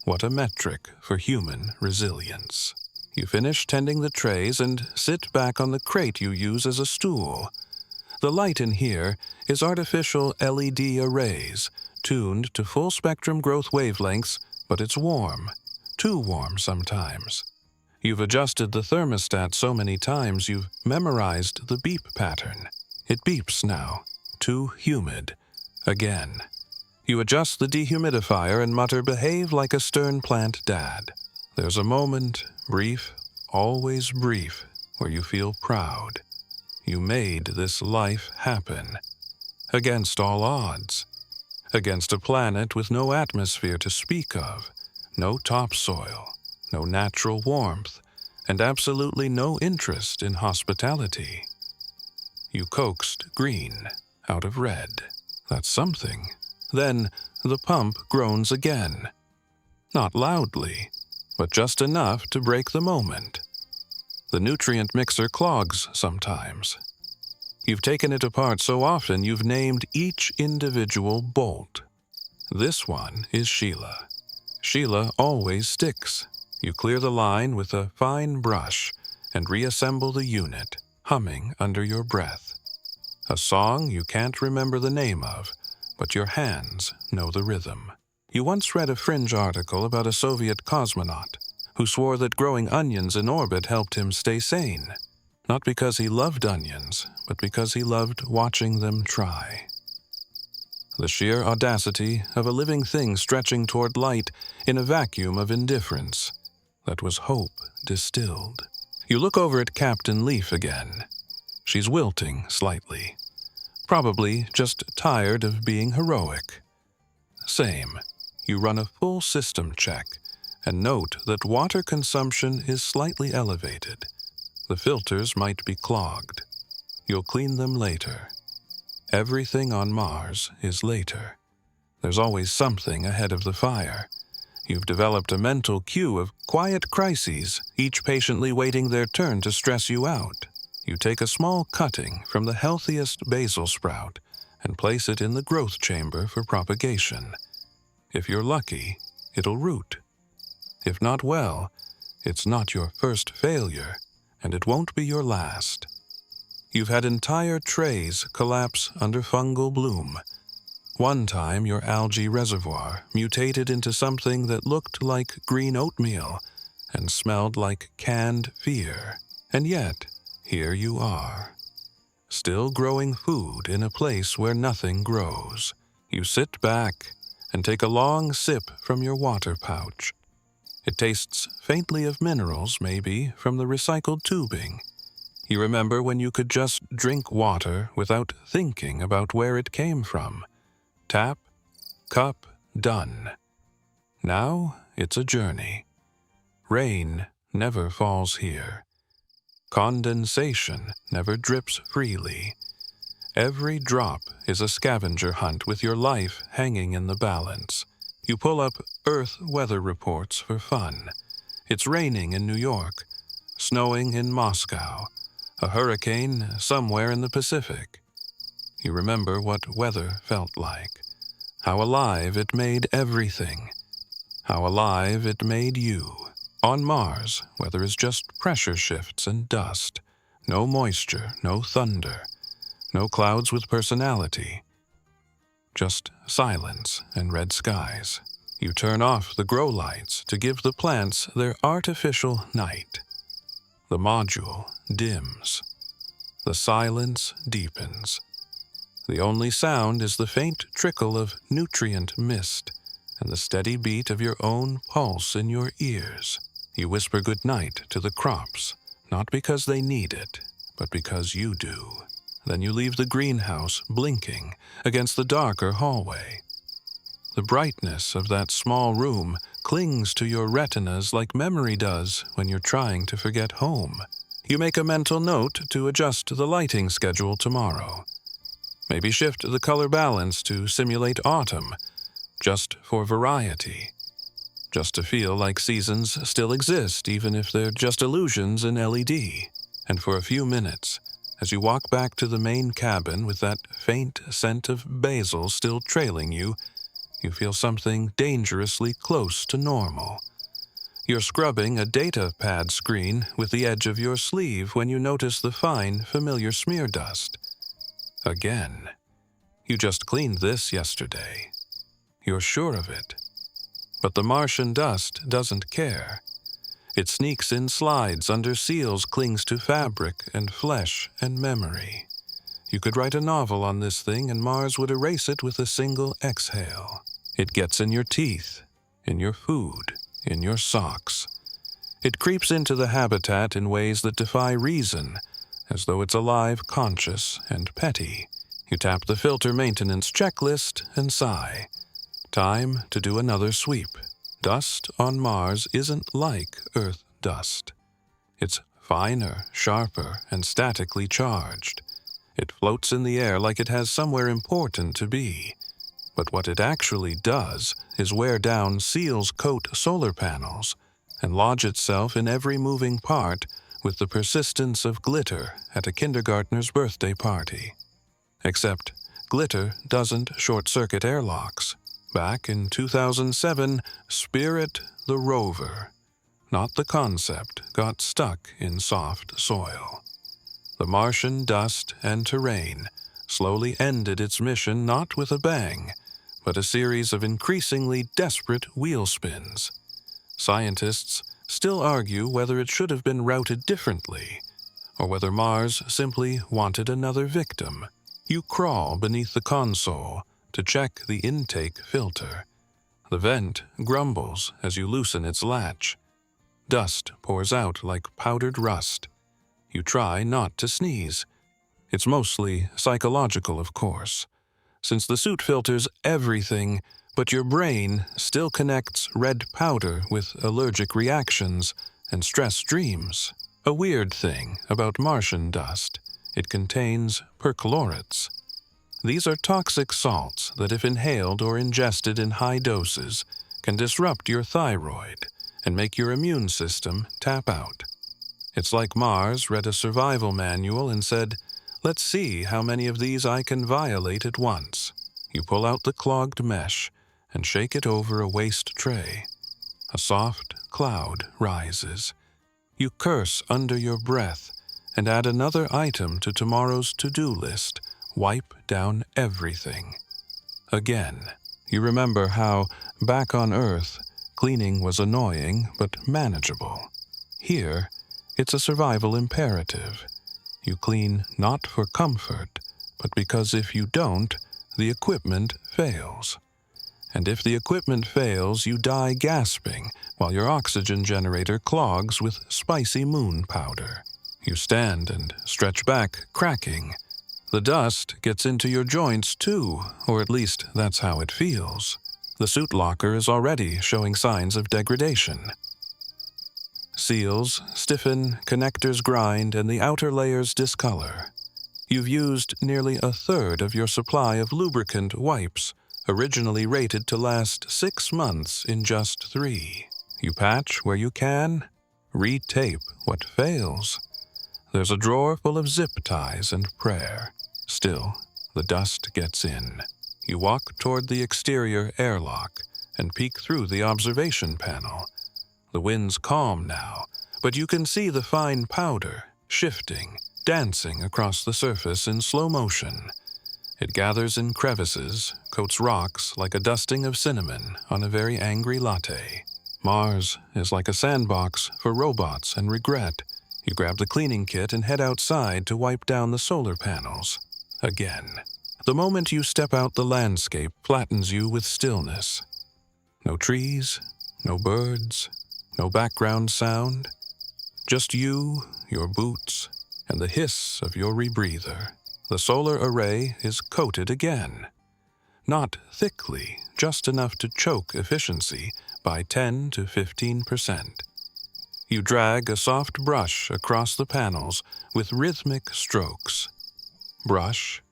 What a metric for human resilience. You finish tending the trays and sit back on the crate you use as a stool. The light in here is artificial LED arrays, tuned to full-spectrum growth wavelengths, but it's warm. Too warm sometimes. You've adjusted the thermostat so many times you've memorized the beep pattern. It beeps now. Too humid. Again. You adjust the dehumidifier and mutter, "Behave like a stern plant dad." There's a moment, brief, always brief, where you feel proud. You made this life happen. Against all odds. Against a planet with no atmosphere to speak of, no topsoil, no natural warmth, and absolutely no interest in hospitality. You coaxed green out of red. That's something. Then the pump groans again. Not loudly, but just enough to break the moment. The nutrient mixer clogs sometimes. You've taken it apart so often you've named each individual bolt. This one is Sheila. Sheila always sticks. You clear the line with a fine brush and reassemble the unit, humming under your breath. A song you can't remember the name of, but your hands know the rhythm. You once read a fringe article about a Soviet cosmonaut who swore that growing onions in orbit helped him stay sane, not because he loved onions, but because he loved watching them try. The sheer audacity of a living thing stretching toward light in a vacuum of indifference. That was hope distilled. You look over at Captain Leaf again. She's wilting slightly. Probably just tired of being heroic. Same. You run a full system check and note that water consumption is slightly elevated. The filters might be clogged. You'll clean them later. Everything on Mars is later. There's always something ahead of the fire. You've developed a mental queue of quiet crises, each patiently waiting their turn to stress you out. You take a small cutting from the healthiest basil sprout and place it in the growth chamber for propagation. If you're lucky, it'll root. If not well, it's not your first failure, and it won't be your last. You've had entire trays collapse under fungal bloom. One time your algae reservoir mutated into something that looked like green oatmeal and smelled like canned fear. And yet, here you are, still growing food in a place where nothing grows. You sit back and take a long sip from your water pouch. It tastes faintly of minerals, maybe, from the recycled tubing. You remember when you could just drink water without thinking about where it came from. Tap, cup, done. Now it's a journey. Rain never falls here. Condensation never drips freely. Every drop is a scavenger hunt with your life hanging in the balance. You pull up Earth weather reports for fun. It's raining in New York, snowing in Moscow, a hurricane somewhere in the Pacific. You remember what weather felt like, how alive it made everything, how alive it made you. On Mars, weather is just pressure shifts and dust, no moisture, no thunder, no clouds with personality. Just silence and red skies. You turn off the grow lights to give the plants their artificial night. The module dims. The silence deepens. The only sound is the faint trickle of nutrient mist and the steady beat of your own pulse in your ears. You whisper goodnight to the crops, not because they need it, but because you do. Then you leave the greenhouse blinking against the darker hallway. The brightness of that small room clings to your retinas like memory does when you're trying to forget home. You make a mental note to adjust the lighting schedule tomorrow. Maybe shift the color balance to simulate autumn, just for variety. Just to feel like seasons still exist, even if they're just illusions in LED. And for a few minutes, as you walk back to the main cabin with that faint scent of basil still trailing you, you feel something dangerously close to normal. You're scrubbing a data pad screen with the edge of your sleeve when you notice the fine, familiar smear dust. Again. You just cleaned this yesterday. You're sure of it. But the Martian dust doesn't care. It sneaks in slides under seals, clings to fabric and flesh and memory. You could write a novel on this thing and Mars would erase it with a single exhale. It gets in your teeth, in your food, in your socks. It creeps into the habitat in ways that defy reason, as though it's alive, conscious, and petty. You tap the filter maintenance checklist and sigh. Time to do another sweep. Dust on Mars isn't like Earth dust. It's finer, sharper, and statically charged. It floats in the air like it has somewhere important to be. But what it actually does is wear down seals coat solar panels and lodge itself in every moving part with the persistence of glitter at a kindergartner's birthday party. Except glitter doesn't short-circuit airlocks. Back in 2007, Spirit the rover, not the concept, got stuck in soft soil. The Martian dust and terrain slowly ended its mission not with a bang, but a series of increasingly desperate wheel spins. Scientists still argue whether it should have been routed differently, or whether Mars simply wanted another victim. You crawl beneath the console to check the intake filter. The vent grumbles as you loosen its latch. Dust pours out like powdered rust. You try not to sneeze. It's mostly psychological, of course, since the suit filters everything, but your brain still connects red powder with allergic reactions and stress dreams. A weird thing about Martian dust, it contains perchlorates. These are toxic salts that, if inhaled or ingested in high doses, can disrupt your thyroid and make your immune system tap out. It's like Mars read a survival manual and said, "Let's see how many of these I can violate at once." You pull out the clogged mesh and shake it over a waste tray. A soft cloud rises. You curse under your breath and add another item to tomorrow's to-do list: wipe down everything. Again, you remember how, back on Earth, cleaning was annoying but manageable. Here, it's a survival imperative. You clean not for comfort, but because if you don't, the equipment fails. And if the equipment fails, you die gasping while your oxygen generator clogs with spicy moon powder. You stand and stretch back, cracking. The dust gets into your joints too, or at least that's how it feels. The suit locker is already showing signs of degradation. Seals stiffen, connectors grind, and the outer layers discolor. You've used nearly a third of your supply of lubricant wipes, originally rated to last 6 months in just 3. You patch where you can, re-tape what fails. There's a drawer full of zip ties and prayer. Still, the dust gets in. You walk toward the exterior airlock and peek through the observation panel. The wind's calm now, but you can see the fine powder shifting, dancing across the surface in slow motion. It gathers in crevices, coats rocks like a dusting of cinnamon on a very angry latte. Mars is like a sandbox for robots and regret. You grab the cleaning kit and head outside to wipe down the solar panels. Again. The moment you step out, the landscape flattens you with stillness. No trees, no birds, no background sound. Just you, your boots, and the hiss of your rebreather. The solar array is coated again. Not thickly, just enough to choke efficiency by 10 to 15%. You drag a soft brush across the panels with rhythmic strokes. Brush,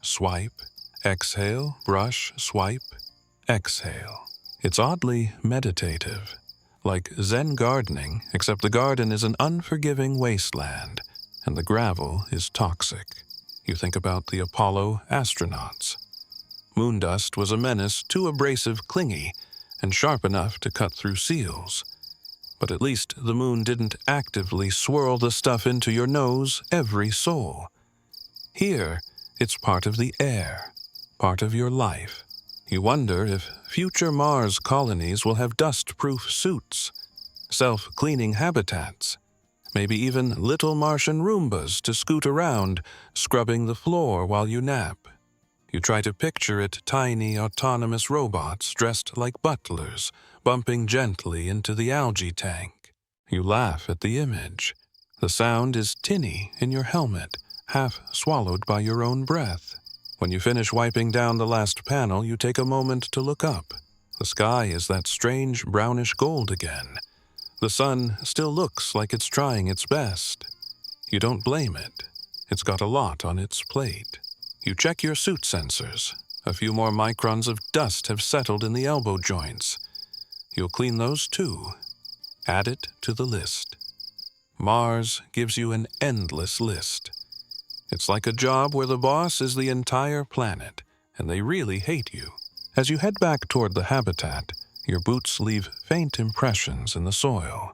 swipe, exhale, brush, swipe, exhale. It's oddly meditative, like Zen gardening, except the garden is an unforgiving wasteland, and the gravel is toxic. You think about the Apollo astronauts. Moon dust was a menace too abrasive, clingy, and sharp enough to cut through seals. But at least the moon didn't actively swirl the stuff into your nose every sol. Here, it's part of the air, part of your life. You wonder if future Mars colonies will have dust-proof suits, self-cleaning habitats, maybe even little Martian Roombas to scoot around, scrubbing the floor while you nap. You try to picture it: tiny, autonomous robots dressed like butlers, bumping gently into the algae tank. You laugh at the image. The sound is tinny in your helmet, half swallowed by your own breath. When you finish wiping down the last panel, you take a moment to look up. The sky is that strange brownish gold again. The sun still looks like it's trying its best. You don't blame it. It's got a lot on its plate. You check your suit sensors. A few more microns of dust have settled in the elbow joints. You'll clean those too. Add it to the list. Mars gives you an endless list. It's like a job where the boss is the entire planet, and they really hate you. As you head back toward the habitat, your boots leave faint impressions in the soil.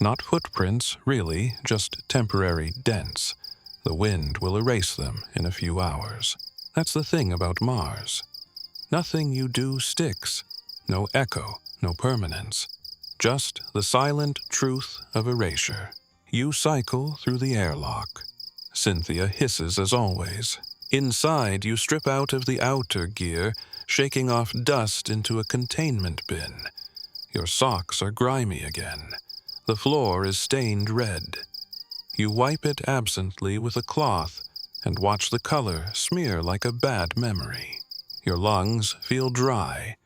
Not footprints, really, just temporary dents. The wind will erase them in a few hours. That's the thing about Mars. Nothing you do sticks. No echo, no permanence. Just the silent truth of erasure. You cycle through the airlock. Cynthia hisses as always. Inside, you strip out of the outer gear, shaking off dust into a containment bin. Your socks are grimy again. The floor is stained red. You wipe it absently with a cloth and watch the color smear like a bad memory. Your lungs feel dry.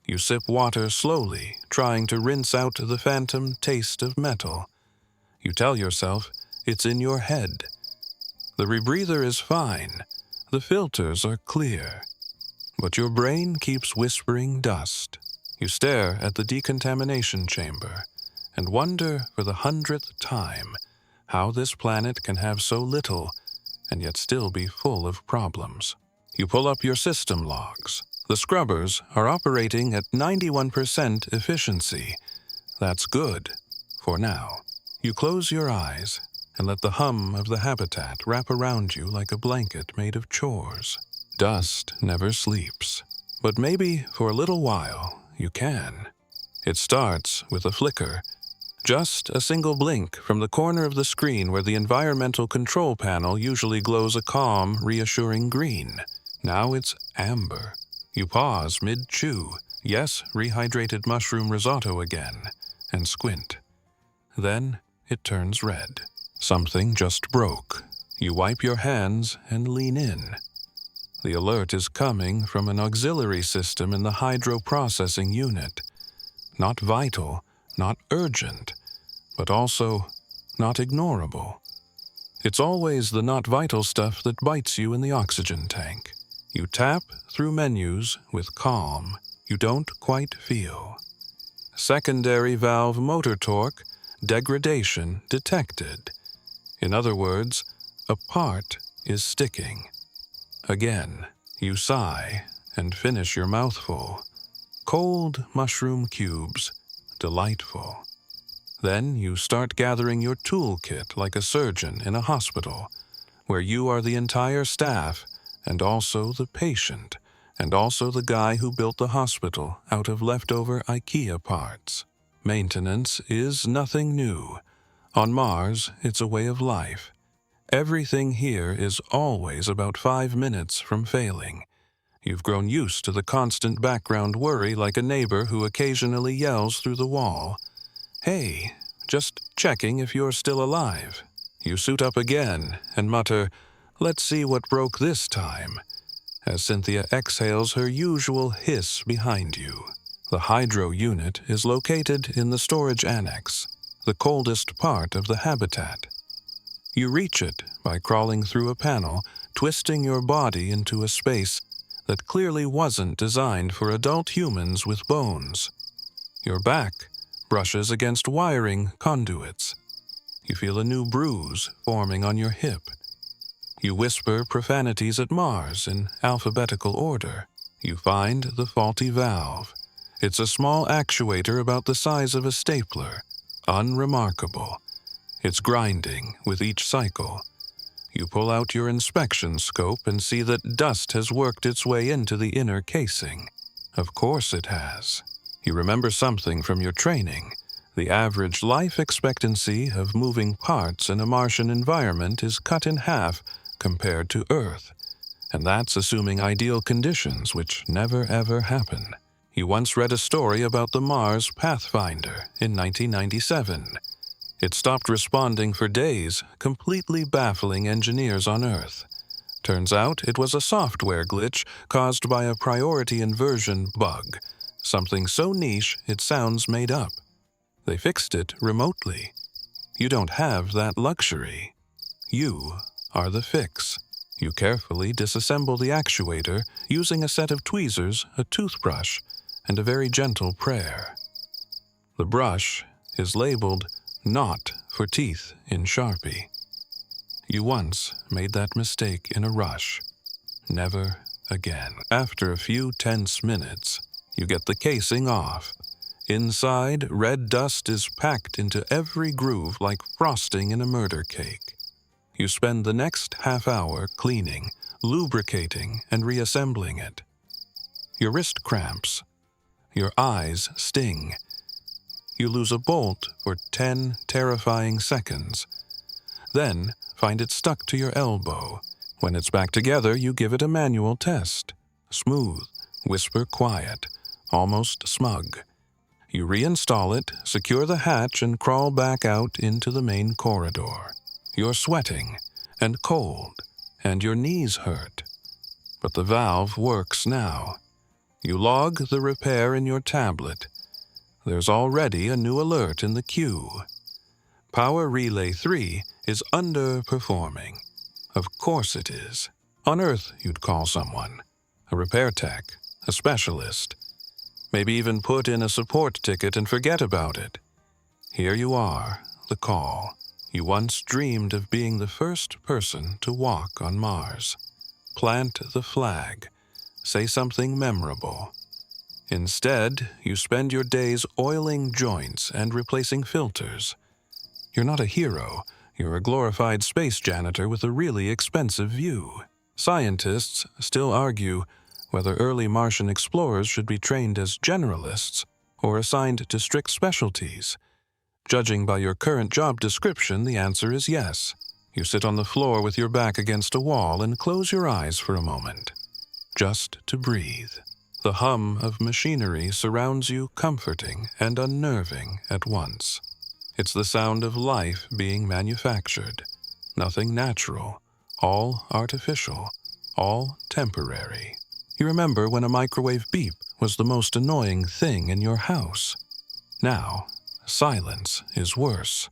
You sip water slowly, trying to rinse out the phantom taste of metal. You tell yourself it's in your head. The rebreather is fine. The filters are clear. But your brain keeps whispering dust. You stare at the decontamination chamber and wonder for the 100th time how this planet can have so little and yet still be full of problems. You pull up your system logs. The scrubbers are operating at 91% efficiency. That's good, for now. You close your eyes and let the hum of the habitat wrap around you like a blanket made of chores. Dust never sleeps, but maybe for a little while you can. It starts with a flicker, just a single blink from the corner of the screen where the environmental control panel usually glows a calm, reassuring green. Now it's amber. You pause mid-chew, yes, rehydrated mushroom risotto again, and squint. Then it turns red. Something just broke. You wipe your hands and lean in. The alert is coming from an auxiliary system in the hydroprocessing unit. Not vital, not urgent, but also not ignorable. It's always the not vital stuff that bites you in the oxygen tank. You tap through menus with calm you don't quite feel. Secondary valve motor torque degradation detected. In other words, a part is sticking. Again, you sigh and finish your mouthful. Cold mushroom cubes, delightful. Then you start gathering your toolkit like a surgeon in a hospital, where you are the entire staff and also the patient, and also the guy who built the hospital out of leftover IKEA parts. Maintenance is nothing new. On Mars, it's a way of life. Everything here is always about 5 minutes from failing. You've grown used to the constant background worry like a neighbor who occasionally yells through the wall, "Hey, just checking if you're still alive." You suit up again and mutter, "Let's see what broke this time," as Cynthia exhales her usual hiss behind you. The hydro unit is located in the storage annex, the coldest part of the habitat. You reach it by crawling through a panel, twisting your body into a space that clearly wasn't designed for adult humans with bones. Your back brushes against wiring conduits. You feel a new bruise forming on your hip. You whisper profanities at Mars in alphabetical order. You find the faulty valve. It's a small actuator about the size of a stapler. Unremarkable. It's grinding with each cycle. You pull out your inspection scope and see that dust has worked its way into the inner casing. Of course it has. You remember something from your training. The average life expectancy of moving parts in a Martian environment is cut in half compared to Earth. And that's assuming ideal conditions, which never ever happen. You once read a story about the Mars Pathfinder in 1997. It stopped responding for days, completely baffling engineers on Earth. Turns out it was a software glitch caused by a priority inversion bug, something so niche it sounds made up. They fixed it remotely. You don't have that luxury. You are the fix. You carefully disassemble the actuator using a set of tweezers, a toothbrush, and a very gentle prayer. The brush is labeled "Not for teeth" in Sharpie. You once made that mistake in a rush. Never again. After a few tense minutes, you get the casing off. Inside, red dust is packed into every groove like frosting in a murder cake. You spend the next half hour cleaning, lubricating and reassembling it. Your wrist cramps. Your eyes sting. You lose a bolt for 10 terrifying seconds. Then find it stuck to your elbow. When it's back together, you give it a manual test. Smooth, whisper quiet, almost smug. You reinstall it, secure the hatch, and crawl back out into the main corridor. You're sweating and cold, and your knees hurt. But the valve works now. You log the repair in your tablet. There's already a new alert in the queue. Power Relay 3 is underperforming. Of course it is. On Earth, you'd call someone. A repair tech, a specialist. Maybe even put in a support ticket and forget about it. Here you are, the call. You once dreamed of being the first person to walk on Mars. Plant the flag. Say something memorable. Instead, you spend your days oiling joints and replacing filters. You're not a hero. You're a glorified space janitor with a really expensive view. Scientists still argue whether early Martian explorers should be trained as generalists or assigned to strict specialties. Judging by your current job description, the answer is yes. You sit on the floor with your back against a wall and close your eyes for a moment, just to breathe. The hum of machinery surrounds you, comforting and unnerving at once. It's the sound of life being manufactured. Nothing natural, all artificial, all temporary. You remember when a microwave beep was the most annoying thing in your house. Now, silence is worse.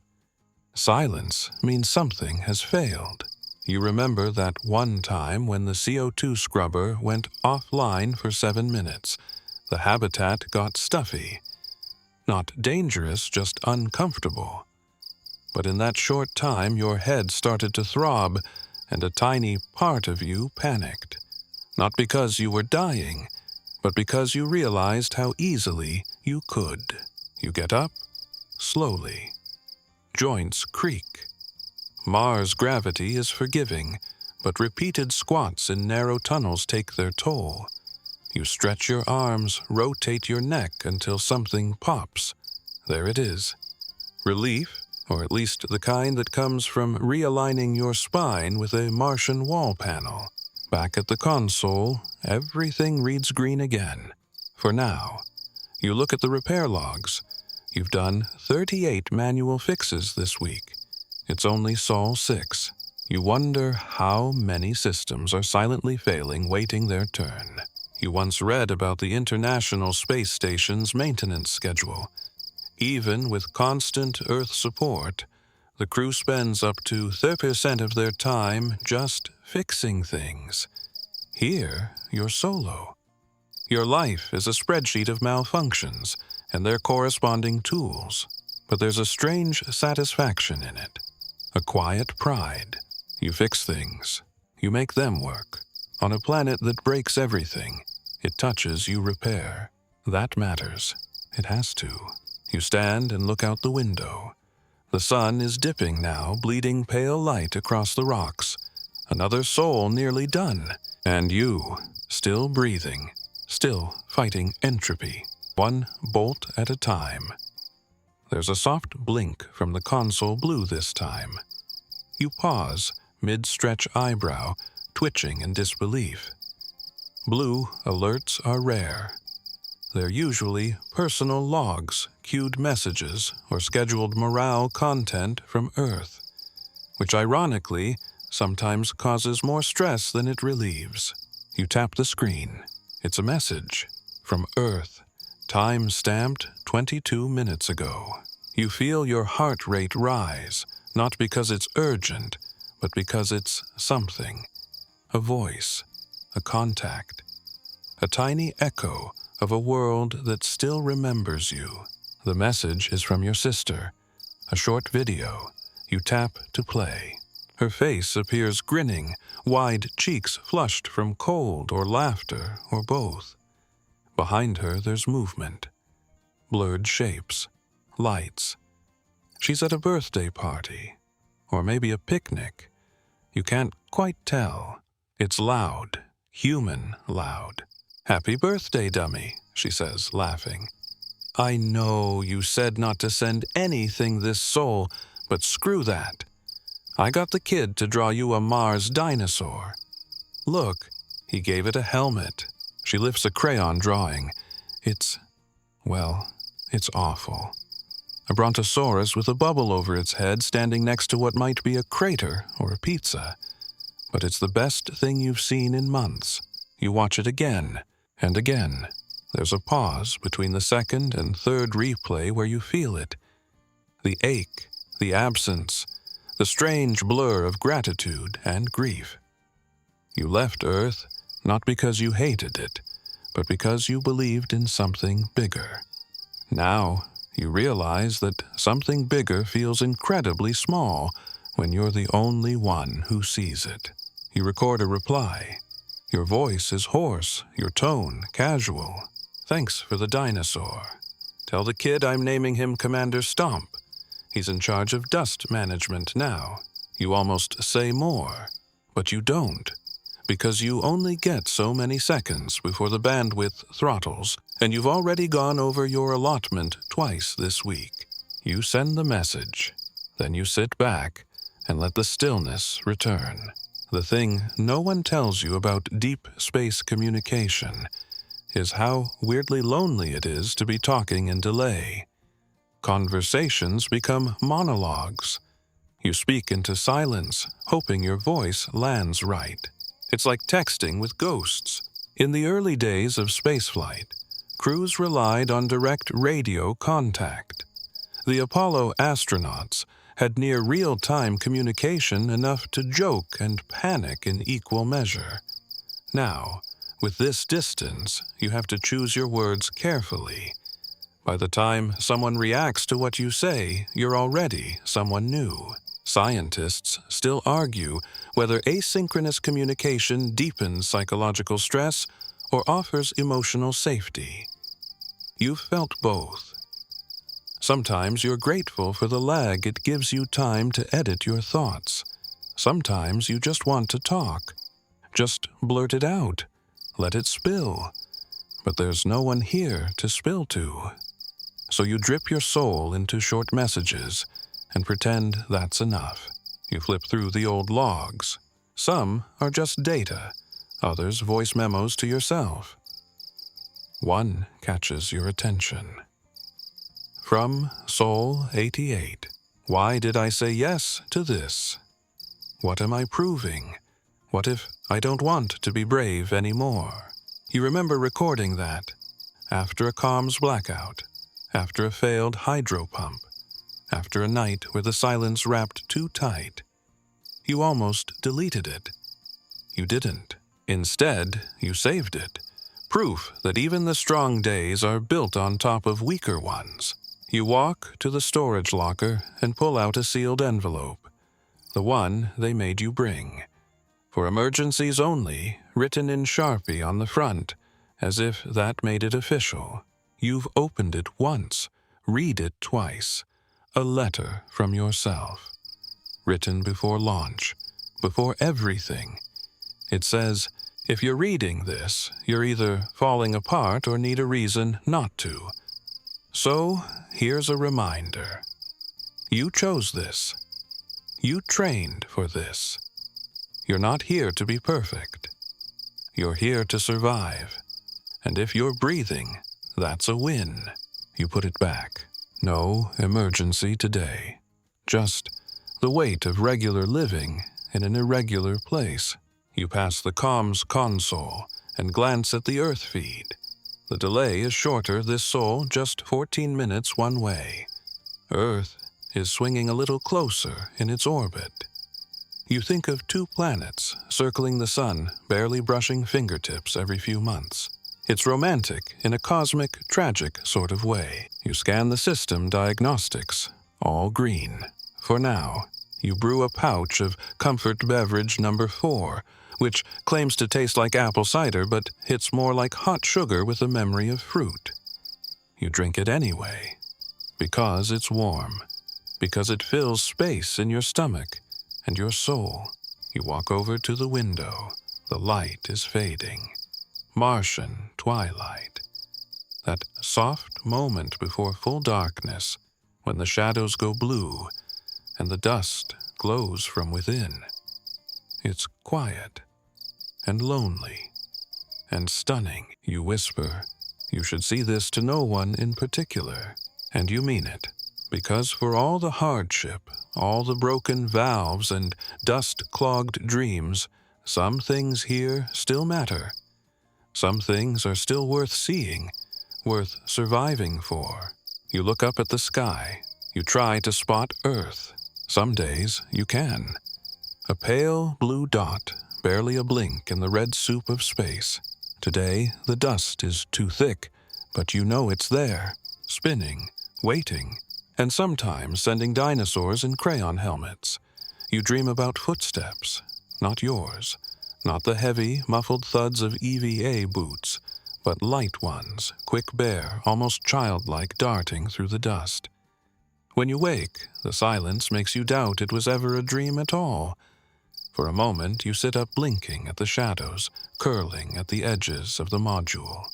Silence means something has failed. You remember that one time when the CO2 scrubber went offline for 7 minutes. The habitat got stuffy. Not dangerous, just uncomfortable. But in that short time, your head started to throb, and a tiny part of you panicked. Not because you were dying, but because you realized how easily you could. You get up, slowly. Joints creak. Mars' gravity is forgiving, but repeated squats in narrow tunnels take their toll. You stretch your arms, rotate your neck until something pops. There it is. Relief, or at least the kind that comes from realigning your spine with a Martian wall panel. Back at the console, everything reads green again. For now, you look at the repair logs. You've done 38 manual fixes this week. It's only Sol 6. You wonder how many systems are silently failing, waiting their turn. You once read about the International Space Station's maintenance schedule. Even with constant Earth support, the crew spends up to 30% of their time just fixing things. Here, you're solo. Your life is a spreadsheet of malfunctions and their corresponding tools, but there's a strange satisfaction in it, a quiet pride. You fix things. You make them work. On a planet that breaks everything, it touches, you repair. That matters. It has to. You stand and look out the window. The sun is dipping now, bleeding pale light across the rocks. Another Sol nearly done. And you, still breathing, still fighting entropy, one bolt at a time. There's a soft blink from the console blue this time. You pause, mid-stretch eyebrow, twitching in disbelief. Blue alerts are rare. They're usually personal logs, queued messages, or scheduled morale content from Earth, which ironically sometimes causes more stress than it relieves. You tap the screen. It's a message from Earth, time-stamped 22 minutes ago. You feel your heart rate rise, not because it's urgent, but because it's something. A voice, a contact, a tiny echo of a world that still remembers you. The message is from your sister. A short video. You tap to play. Her face appears grinning, wide cheeks flushed from cold or laughter or both. Behind her there's movement. Blurred shapes. Lights. She's at a birthday party. Or maybe a picnic. You can't quite tell. It's loud, human loud. "Happy birthday, dummy," she says, laughing. "I know you said not to send anything this soul, but screw that. I got the kid to draw you a Mars dinosaur. Look, he gave it a helmet." She lifts a crayon drawing. It's awful. A brontosaurus with a bubble over its head standing next to what might be a crater or a pizza. But it's the best thing you've seen in months. You watch it again and again. There's a pause between the second and third replay where you feel it. The ache, the absence, the strange blur of gratitude and grief. You left Earth not because you hated it, but because you believed in something bigger. Now, you realize that something bigger feels incredibly small when you're the only one who sees it. You record a reply. Your voice is hoarse, your tone casual. "Thanks for the dinosaur. Tell the kid I'm naming him Commander Stomp. He's in charge of dust management now." You almost say more, but you don't, because you only get so many seconds before the bandwidth throttles, and you've already gone over your allotment twice this week. You send the message, then you sit back and let the stillness return. The thing no one tells you about deep space communication is how weirdly lonely it is to be talking in delay. Conversations become monologues. You speak into silence, hoping your voice lands right. It's like texting with ghosts. In the early days of spaceflight, crews relied on direct radio contact. The Apollo astronauts had near real-time communication enough to joke and panic in equal measure. Now, with this distance, you have to choose your words carefully. By the time someone reacts to what you say, you're already someone new. Scientists still argue whether asynchronous communication deepens psychological stress or offers emotional safety. You've felt both. Sometimes you're grateful for the lag it gives you time to edit your thoughts. Sometimes you just want to talk. Just blurt it out. Let it spill. But there's no one here to spill to. So you drip your soul into short messages and pretend that's enough. You flip through the old logs. Some are just data, others voice memos to yourself. One catches your attention. From Soul 88. Why did I say yes to this? What am I proving? What if I don't want to be brave anymore? You remember recording that after a comms blackout, after a failed hydro pump, after a night where the silence wrapped too tight. You almost deleted it. You didn't. Instead, you saved it. Proof that even the strong days are built on top of weaker ones. You walk to the storage locker and pull out a sealed envelope, the one they made you bring. For emergencies only, written in Sharpie on the front, as if that made it official. You've opened it once, read it twice. A letter from yourself. Written before launch, before everything. It says, if you're reading this, you're either falling apart or need a reason not to. So, here's a reminder. You chose this. You trained for this. You're not here to be perfect. You're here to survive. And if you're breathing, that's a win. You put it back. No emergency today. Just the weight of regular living in an irregular place. You pass the comms console and glance at the Earth feed. The delay is shorter this soul, just 14 minutes one way. Earth is swinging a little closer in its orbit. You think of 2 planets circling the sun, barely brushing fingertips every few months. It's romantic in a cosmic, tragic sort of way. You scan the system diagnostics, all green. For now, you brew a pouch of comfort beverage number 4, which claims to taste like apple cider but hits more like hot sugar with a memory of fruit. You drink it anyway, because it's warm, because it fills space in your stomach and your soul. You walk over to the window, The light is fading. Martian twilight. That soft moment before full darkness, when the shadows go blue and the dust glows from within. It's quiet and lonely and stunning. You whisper, "You should see this to no one in particular," and you mean it, because for all the hardship, all the broken valves and dust-clogged dreams, some things here still matter. Some things are still worth seeing, worth surviving for. You look up at the sky. You try to spot Earth. Some days you can. A pale blue dot, barely a blink in the red soup of space. Today the dust is too thick, but you know it's there, spinning, waiting, and sometimes sending dinosaurs in crayon helmets. You dream about footsteps, not yours, not the heavy, muffled thuds of EVA boots, but light ones, quick bare, almost childlike, darting through the dust. When you wake, the silence makes you doubt it was ever a dream at all. For a moment, you sit up blinking at the shadows, curling at the edges of the module.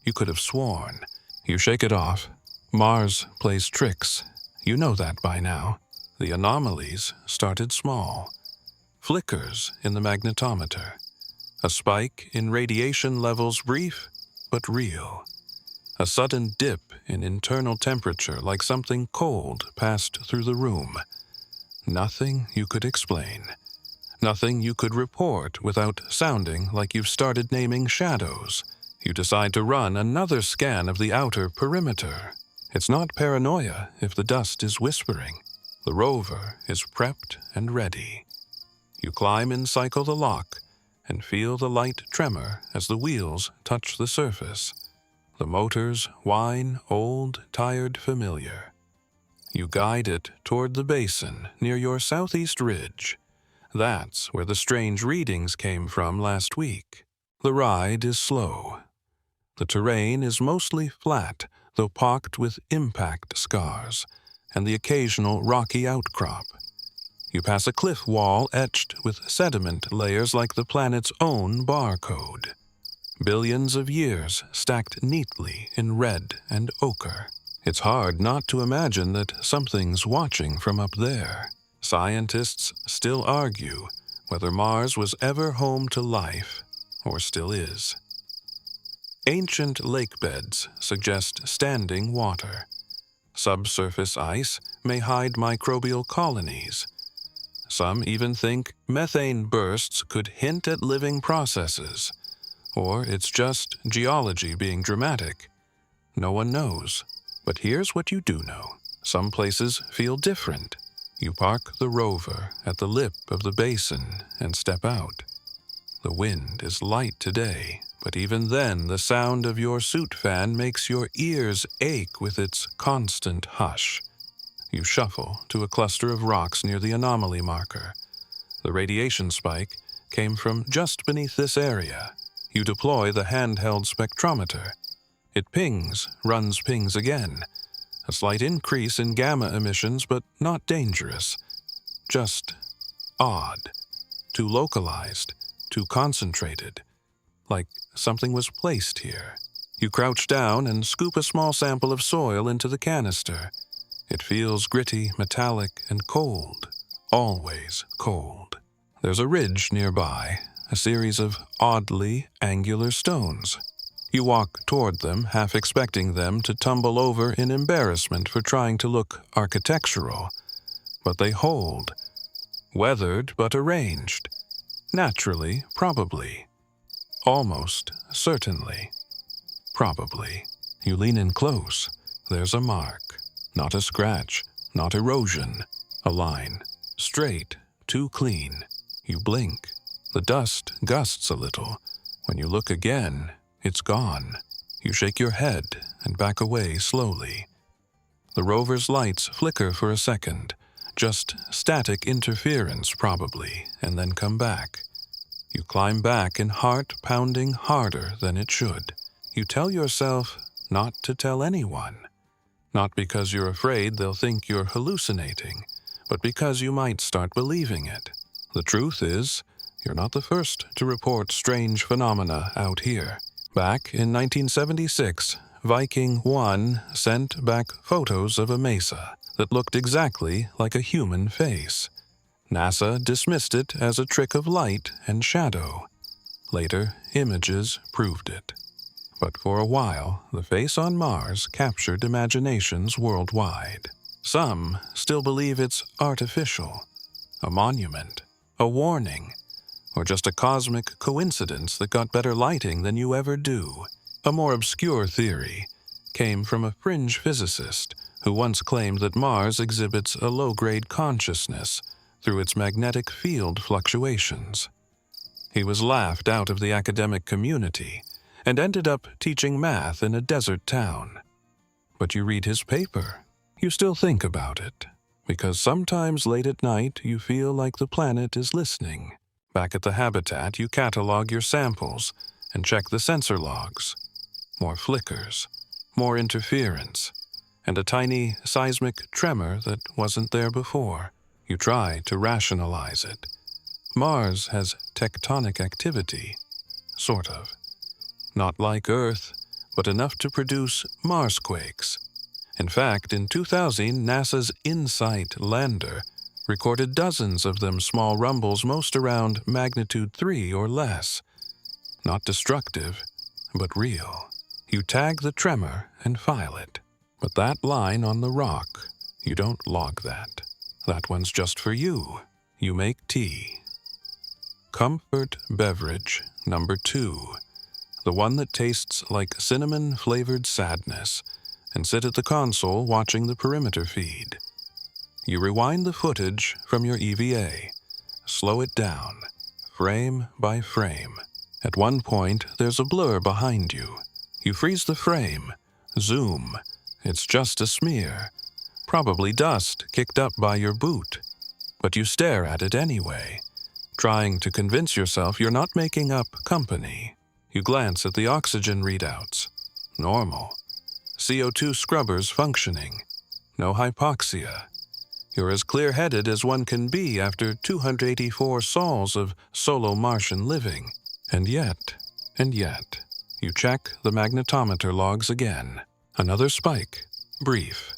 You could have sworn. You shake it off. Mars plays tricks. You know that by now. The anomalies started small. Flickers in the magnetometer. A spike in radiation levels, brief but real. A sudden dip in internal temperature, like something cold passed through the room. Nothing you could explain. Nothing you could report without sounding like you've started naming shadows. You decide to run another scan of the outer perimeter. It's not paranoia if the dust is whispering. The rover is prepped and ready. You climb and cycle the lock and feel the light tremor as the wheels touch the surface. The motors whine, old, tired, familiar. You guide it toward the basin near your southeast ridge. That's where the strange readings came from last week. The ride is slow. The terrain is mostly flat, though pocked with impact scars, and the occasional rocky outcrop. You pass a cliff wall etched with sediment layers like the planet's own barcode. Billions of years stacked neatly in red and ochre. It's hard not to imagine that something's watching from up there. Scientists still argue whether Mars was ever home to life, or still is. Ancient lake beds suggest standing water. Subsurface ice may hide microbial colonies. Some even think methane bursts could hint at living processes, or it's just geology being dramatic. No one knows. But here's what you do know. Some places feel different. You park the rover at the lip of the basin and step out. The wind is light today, but even then the sound of your suit fan makes your ears ache with its constant hush. You shuffle to a cluster of rocks near the anomaly marker. The radiation spike came from just beneath this area. You deploy the handheld spectrometer. It pings, pings again. A slight increase in gamma emissions, but not dangerous. Just odd. Too localized. Too concentrated. Like something was placed here. You crouch down and scoop a small sample of soil into the canister. It feels gritty, metallic, and cold. Always cold. There's a ridge nearby, a series of oddly angular stones. You walk toward them, half expecting them to tumble over in embarrassment for trying to look architectural. But they hold. Weathered but arranged. Naturally, probably. Almost certainly. Probably. You lean in close. There's a mark. Not a scratch. Not erosion. A line. Straight. Too clean. You blink. The dust gusts a little. When you look again, it's gone. You shake your head and back away slowly. The rover's lights flicker for a second. Just static interference, probably, and then come back. You climb back in heart pounding harder than it should. You tell yourself not to tell anyone. Not because you're afraid they'll think you're hallucinating, but because you might start believing it. The truth is, you're not the first to report strange phenomena out here. Back in 1976, Viking 1 sent back photos of a mesa that looked exactly like a human face. NASA dismissed it as a trick of light and shadow. Later, images proved it. But for a while, the face on Mars captured imaginations worldwide. Some still believe it's artificial, a monument, a warning, or just a cosmic coincidence that got better lighting than you ever do. A more obscure theory came from a fringe physicist who once claimed that Mars exhibits a low-grade consciousness through its magnetic field fluctuations. He was laughed out of the academic community and ended up teaching math in a desert town. But you read his paper, you still think about it, because sometimes late at night you feel like the planet is listening. Back at the habitat, you catalog your samples and check the sensor logs. More flickers, more interference, and a tiny seismic tremor that wasn't there before. You try to rationalize it. Mars has tectonic activity, sort of. Not like Earth, but enough to produce Marsquakes. In fact, in 2000, NASA's InSight lander recorded dozens of them small rumbles, most around magnitude 3 or less. Not destructive, but real. You tag the tremor and file it. But that line on the rock, you don't log that. That one's just for you. You make tea. Comfort beverage number 2. The one that tastes like cinnamon-flavored sadness, and sit at the console watching the perimeter feed. You rewind the footage from your EVA, slow it down, frame by frame. At one point, there's a blur behind you. You freeze the frame, zoom. It's just a smear, probably dust kicked up by your boot. But you stare at it anyway, trying to convince yourself you're not making up company. You glance at the oxygen readouts. Normal. CO2 scrubbers functioning. No hypoxia. You're as clear-headed as one can be after 284 sols of solo Martian living. And yet, you check the magnetometer logs again. Another spike. Brief.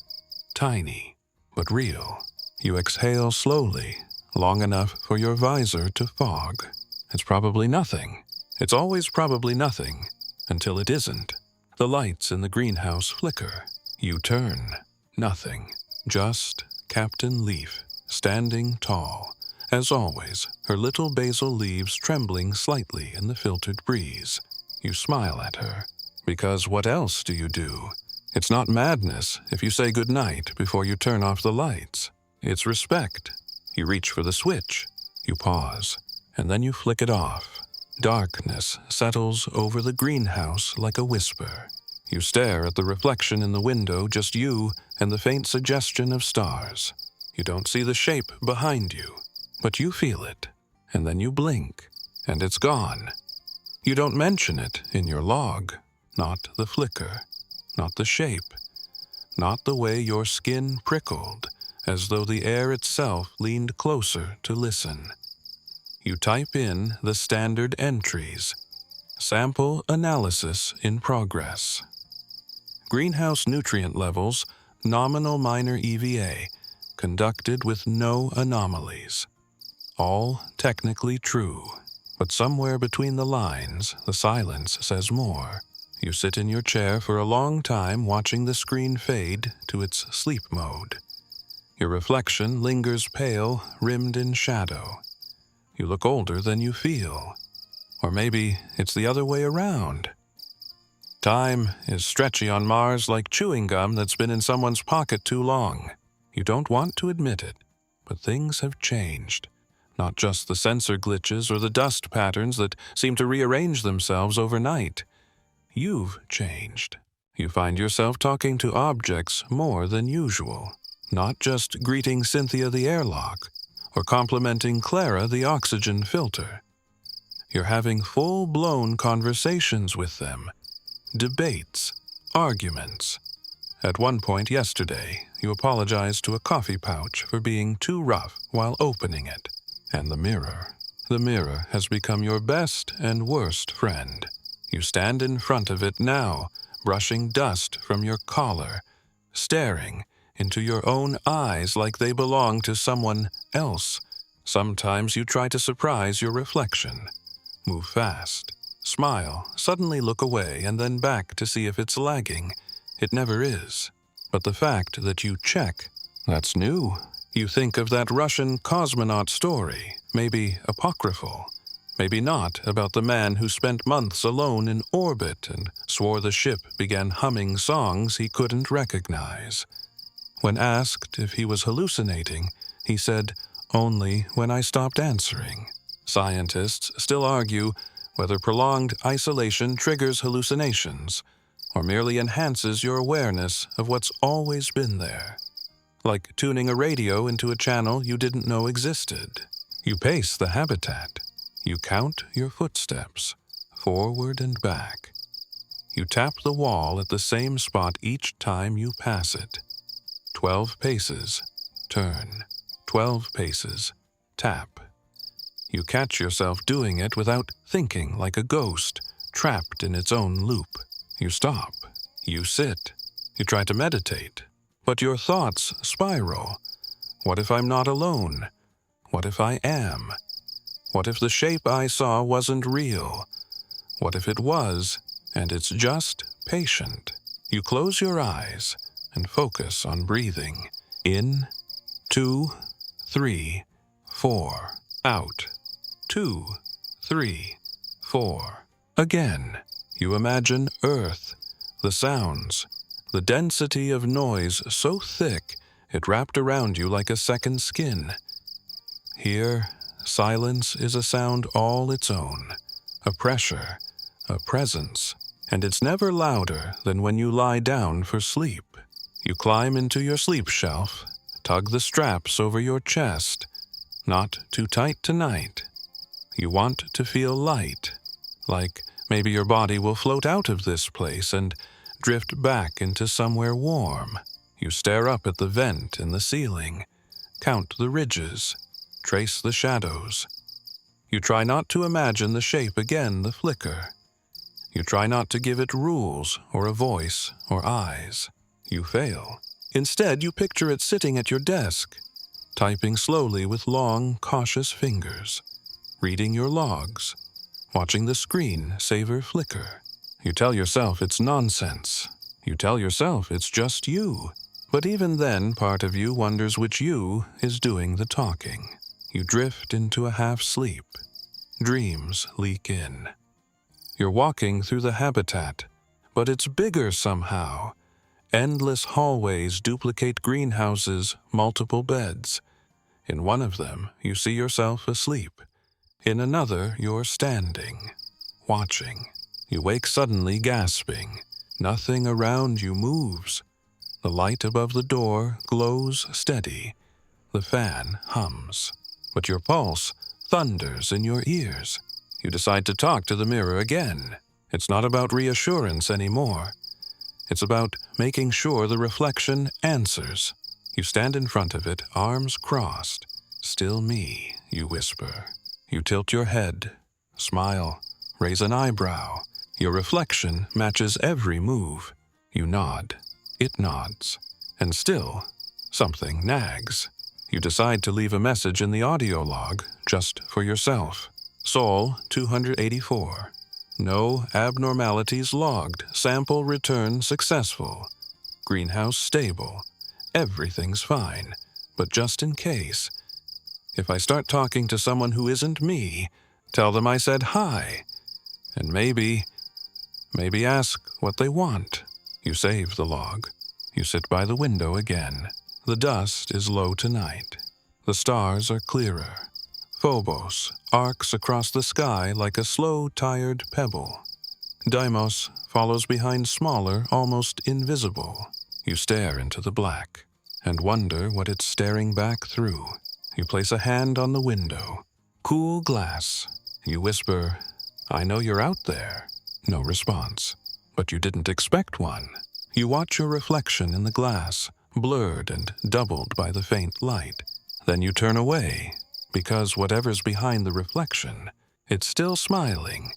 Tiny. But real. You exhale slowly, long enough for your visor to fog. It's probably nothing. It's always probably nothing, until it isn't. The lights in the greenhouse flicker. You turn. Nothing. Just Captain Leaf, standing tall. As always, her little basil leaves trembling slightly in the filtered breeze. You smile at her. Because what else do you do? It's not madness if you say goodnight before you turn off the lights. It's respect. You reach for the switch. You pause. And then you flick it off. Darkness settles over the greenhouse like a whisper. You stare at the reflection in the window, just you and the faint suggestion of stars. You don't see the shape behind you, but you feel it. And then you blink, and it's gone. You don't mention it in your log. Not the flicker, not the shape, not the way your skin prickled, as though the air itself leaned closer to listen. You type in the standard entries. Sample analysis in progress. Greenhouse nutrient levels, nominal minor EVA, conducted with no anomalies. All technically true, but somewhere between the lines, the silence says more. You sit in your chair for a long time watching the screen fade to its sleep mode. Your reflection lingers pale, rimmed in shadow. You look older than you feel. Or maybe it's the other way around. Time is stretchy on Mars like chewing gum that's been in someone's pocket too long. You don't want to admit it, but things have changed. Not just the sensor glitches or the dust patterns that seem to rearrange themselves overnight. You've changed. You find yourself talking to objects more than usual. Not just greeting Cynthia the airlock, or complimenting Clara the oxygen filter. You're having full-blown conversations with them. Debates. Arguments. At one point yesterday, you apologized to a coffee pouch for being too rough while opening it. And the mirror. The mirror has become your best and worst friend. You stand in front of it now, brushing dust from your collar, staring into your own eyes like they belong to someone else. Sometimes you try to surprise your reflection. Move fast, smile, suddenly look away, and then back to see if it's lagging. It never is. But the fact that you check, that's new. You think of that Russian cosmonaut story, maybe apocryphal, maybe not, about the man who spent months alone in orbit and swore the ship began humming songs he couldn't recognize. When asked if he was hallucinating, he said, "Only when I stopped answering." Scientists still argue whether prolonged isolation triggers hallucinations or merely enhances your awareness of what's always been there. Like tuning a radio into a channel you didn't know existed. You pace the habitat. You count your footsteps, forward and back. You tap the wall at the same spot each time you pass it. 12 paces, turn. 12 paces, tap. You catch yourself doing it without thinking, like a ghost, trapped in its own loop. You stop. You sit. You try to meditate. But your thoughts spiral. What if I'm not alone? What if I am? What if the shape I saw wasn't real? What if it was, and it's just patient? You close your eyes and focus on breathing. In, 2, 3, 4. Out. 2, 3, 4. Again, you imagine Earth, the sounds, the density of noise so thick it wrapped around you like a second skin. Here, silence is a sound all its own, a pressure, a presence, and it's never louder than when you lie down for sleep. You climb into your sleep shelf, tug the straps over your chest. Not too tight tonight. You want to feel light, like maybe your body will float out of this place and drift back into somewhere warm. You stare up at the vent in the ceiling, count the ridges, trace the shadows. You try not to imagine the shape again, the flicker. You try not to give it rules or a voice or eyes. You fail. Instead, you picture it sitting at your desk, typing slowly with long, cautious fingers, reading your logs, watching the screen saver flicker. You tell yourself it's nonsense. You tell yourself it's just you. But even then, part of you wonders which you is doing the talking. You drift into a half-sleep. Dreams leak in. You're walking through the habitat, but it's bigger somehow. Endless hallways duplicate greenhouses, multiple beds. In one of them, you see yourself asleep. In another, you're standing, watching. You wake suddenly gasping. Nothing around you moves. The light above the door glows steady. The fan hums. But your pulse thunders in your ears. You decide to talk to the mirror again. It's not about reassurance anymore. It's about making sure the reflection answers. You stand in front of it, arms crossed. "Still me," you whisper. You tilt your head, smile, raise an eyebrow. Your reflection matches every move. You nod. It nods. And still, something nags. You decide to leave a message in the audio log just for yourself. Sol 284. No abnormalities logged. Sample return successful. Greenhouse stable. Everything's fine. But just in case, if I start talking to someone who isn't me, tell them I said hi. And maybe ask what they want. You save the log. You sit by the window again. The dust is low tonight. The stars are clearer. Phobos arcs across the sky like a slow, tired pebble. Deimos follows behind smaller, almost invisible. You stare into the black and wonder what it's staring back through. You place a hand on the window. Cool glass. You whisper, "I know you're out there." No response. But you didn't expect one. You watch your reflection in the glass, blurred and doubled by the faint light. Then you turn away. Because whatever's behind the reflection, it's still smiling.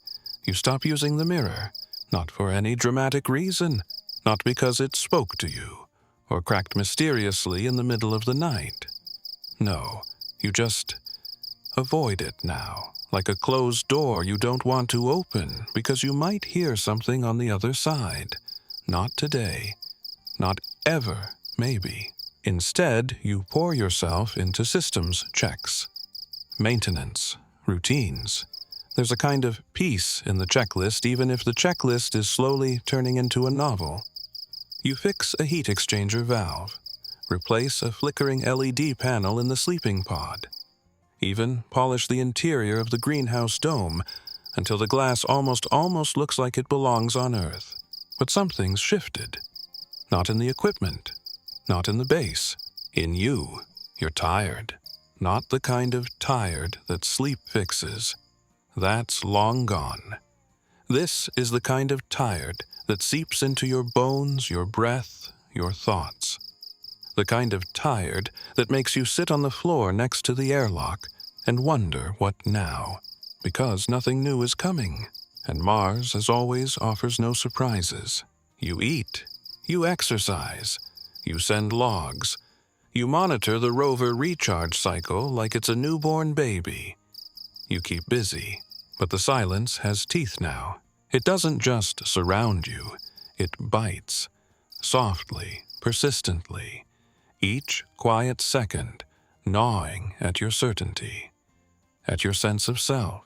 You stop using the mirror, not for any dramatic reason, not because it spoke to you, or cracked mysteriously in the middle of the night. No, you just avoid it now, like a closed door you don't want to open because you might hear something on the other side. Not today. Not ever, maybe. Instead, you pour yourself into systems checks, maintenance, routines. There's a kind of peace in the checklist, even if the checklist is slowly turning into a novel. You fix a heat exchanger valve, replace a flickering LED panel in the sleeping pod, even polish the interior of the greenhouse dome until the glass almost looks like it belongs on Earth. But something's shifted. Not in the equipment, not in the base, in you. You're tired. Not the kind of tired that sleep fixes. That's long gone. This is the kind of tired that seeps into your bones, your breath, your thoughts. The kind of tired that makes you sit on the floor next to the airlock and wonder what now, because nothing new is coming, and Mars, as always, offers no surprises. You eat, you exercise, you send logs, you monitor the rover recharge cycle like it's a newborn baby. You keep busy, but the silence has teeth now. It doesn't just surround you, it bites, softly, persistently, each quiet second gnawing at your certainty, at your sense of self.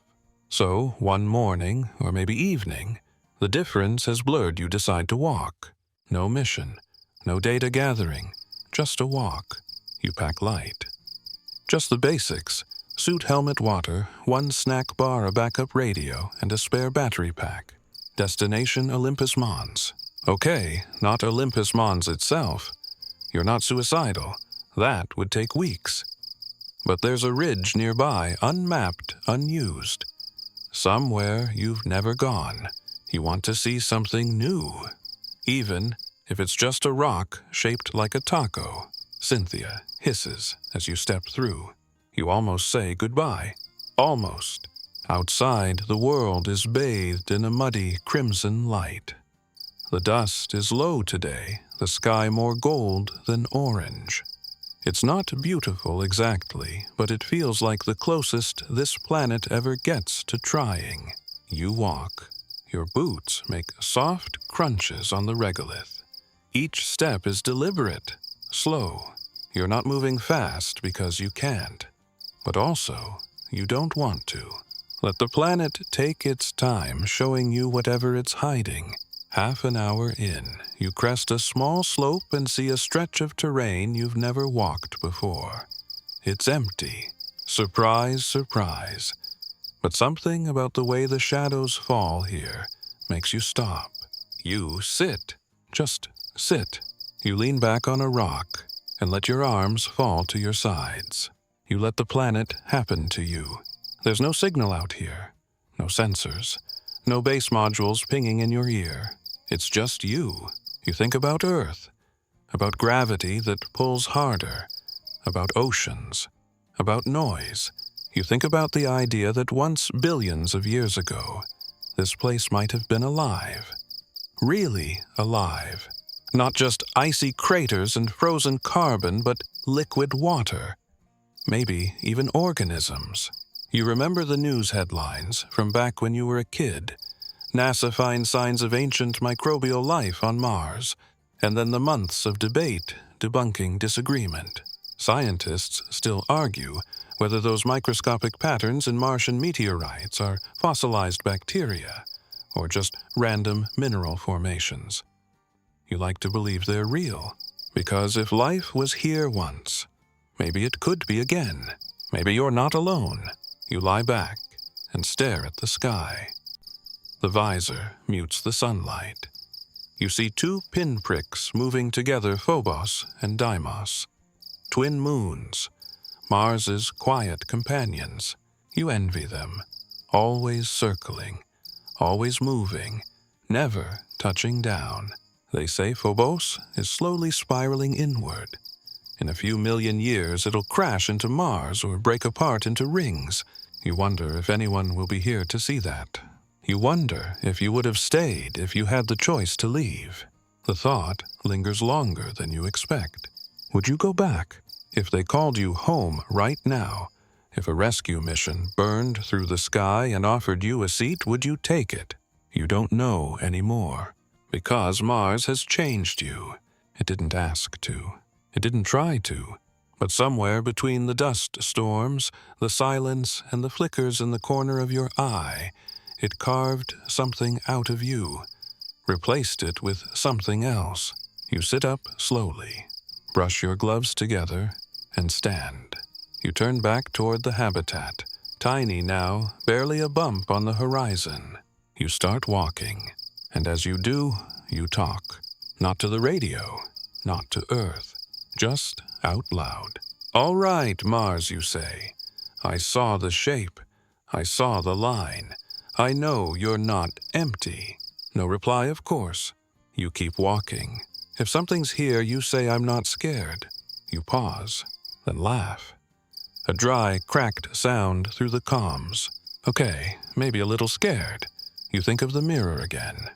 So, one morning, or maybe evening, the difference has blurred. You decide to walk. No mission, no data gathering, just a walk. You pack light. Just the basics: suit, helmet, water, one snack bar, a backup radio, and a spare battery pack. Destination Olympus Mons. Okay, not Olympus Mons itself. You're not suicidal. That would take weeks. But there's a ridge nearby, unmapped, unused. Somewhere you've never gone. You want to see something new, even if it's just a rock shaped like a taco. Cynthia hisses as you step through. You almost say goodbye. Almost. Outside, the world is bathed in a muddy crimson light. The dust is low today, the sky more gold than orange. It's not beautiful exactly, but it feels like the closest this planet ever gets to trying. You walk. Your boots make soft crunches on the regolith. Each step is deliberate, slow. You're not moving fast because you can't, but also you don't want to. Let the planet take its time showing you whatever it's hiding. Half an hour in, you crest a small slope and see a stretch of terrain you've never walked before. It's empty. Surprise, surprise. But something about the way the shadows fall here makes you stop. You sit. Just sit. You lean back on a rock and let your arms fall to your sides. You let the planet happen to you. There's no signal out here. No sensors. No base modules pinging in your ear. It's just you. You think about Earth, about gravity that pulls harder, about oceans, about noise. You think about the idea that once, billions of years ago, this place might have been alive. Really alive. Not just icy craters and frozen carbon, but liquid water. Maybe even organisms. You remember the news headlines from back when you were a kid. NASA finds signs of ancient microbial life on Mars, and then the months of debate debunking disagreement. Scientists still argue whether those microscopic patterns in Martian meteorites are fossilized bacteria or just random mineral formations. You like to believe they're real, because if life was here once, maybe it could be again. Maybe you're not alone. You lie back and stare at the sky. The visor mutes the sunlight. You see two pinpricks moving together, Phobos and Deimos. Twin moons, Mars's quiet companions. You envy them, always circling, always moving, never touching down. They say Phobos is slowly spiraling inward. In a few million years, it'll crash into Mars or break apart into rings. You wonder if anyone will be here to see that. You wonder if you would have stayed if you had the choice to leave. The thought lingers longer than you expect. Would you go back? If they called you home right now, if a rescue mission burned through the sky and offered you a seat, would you take it? You don't know anymore. Because Mars has changed you. It didn't ask to. It didn't try to. But somewhere between the dust storms, the silence, and the flickers in the corner of your eye, it carved something out of you, replaced it with something else. You sit up slowly, brush your gloves together, and stand. You turn back toward the habitat, tiny now, barely a bump on the horizon. You start walking, and as you do, you talk. Not to the radio, not to Earth, just out loud. All right, Mars, you say. I saw the shape. I saw the line. I know you're not empty. No reply, of course. You keep walking. If something's here, you say, I'm not scared. You pause, then laugh. A dry, cracked sound through the comms. Okay, maybe a little scared. You think of the mirror again,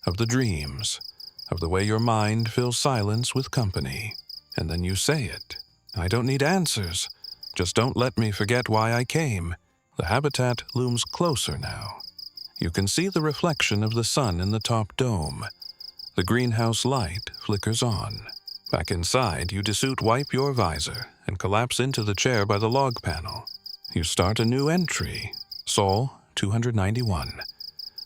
of the dreams, of the way your mind fills silence with company. And then you say it. I don't need answers. Just don't let me forget why I came. The habitat looms closer now. You can see the reflection of the sun in the top dome. The greenhouse light flickers on. Back inside, you desuit wipe your visor and collapse into the chair by the log panel. You start a new entry. Sol 291.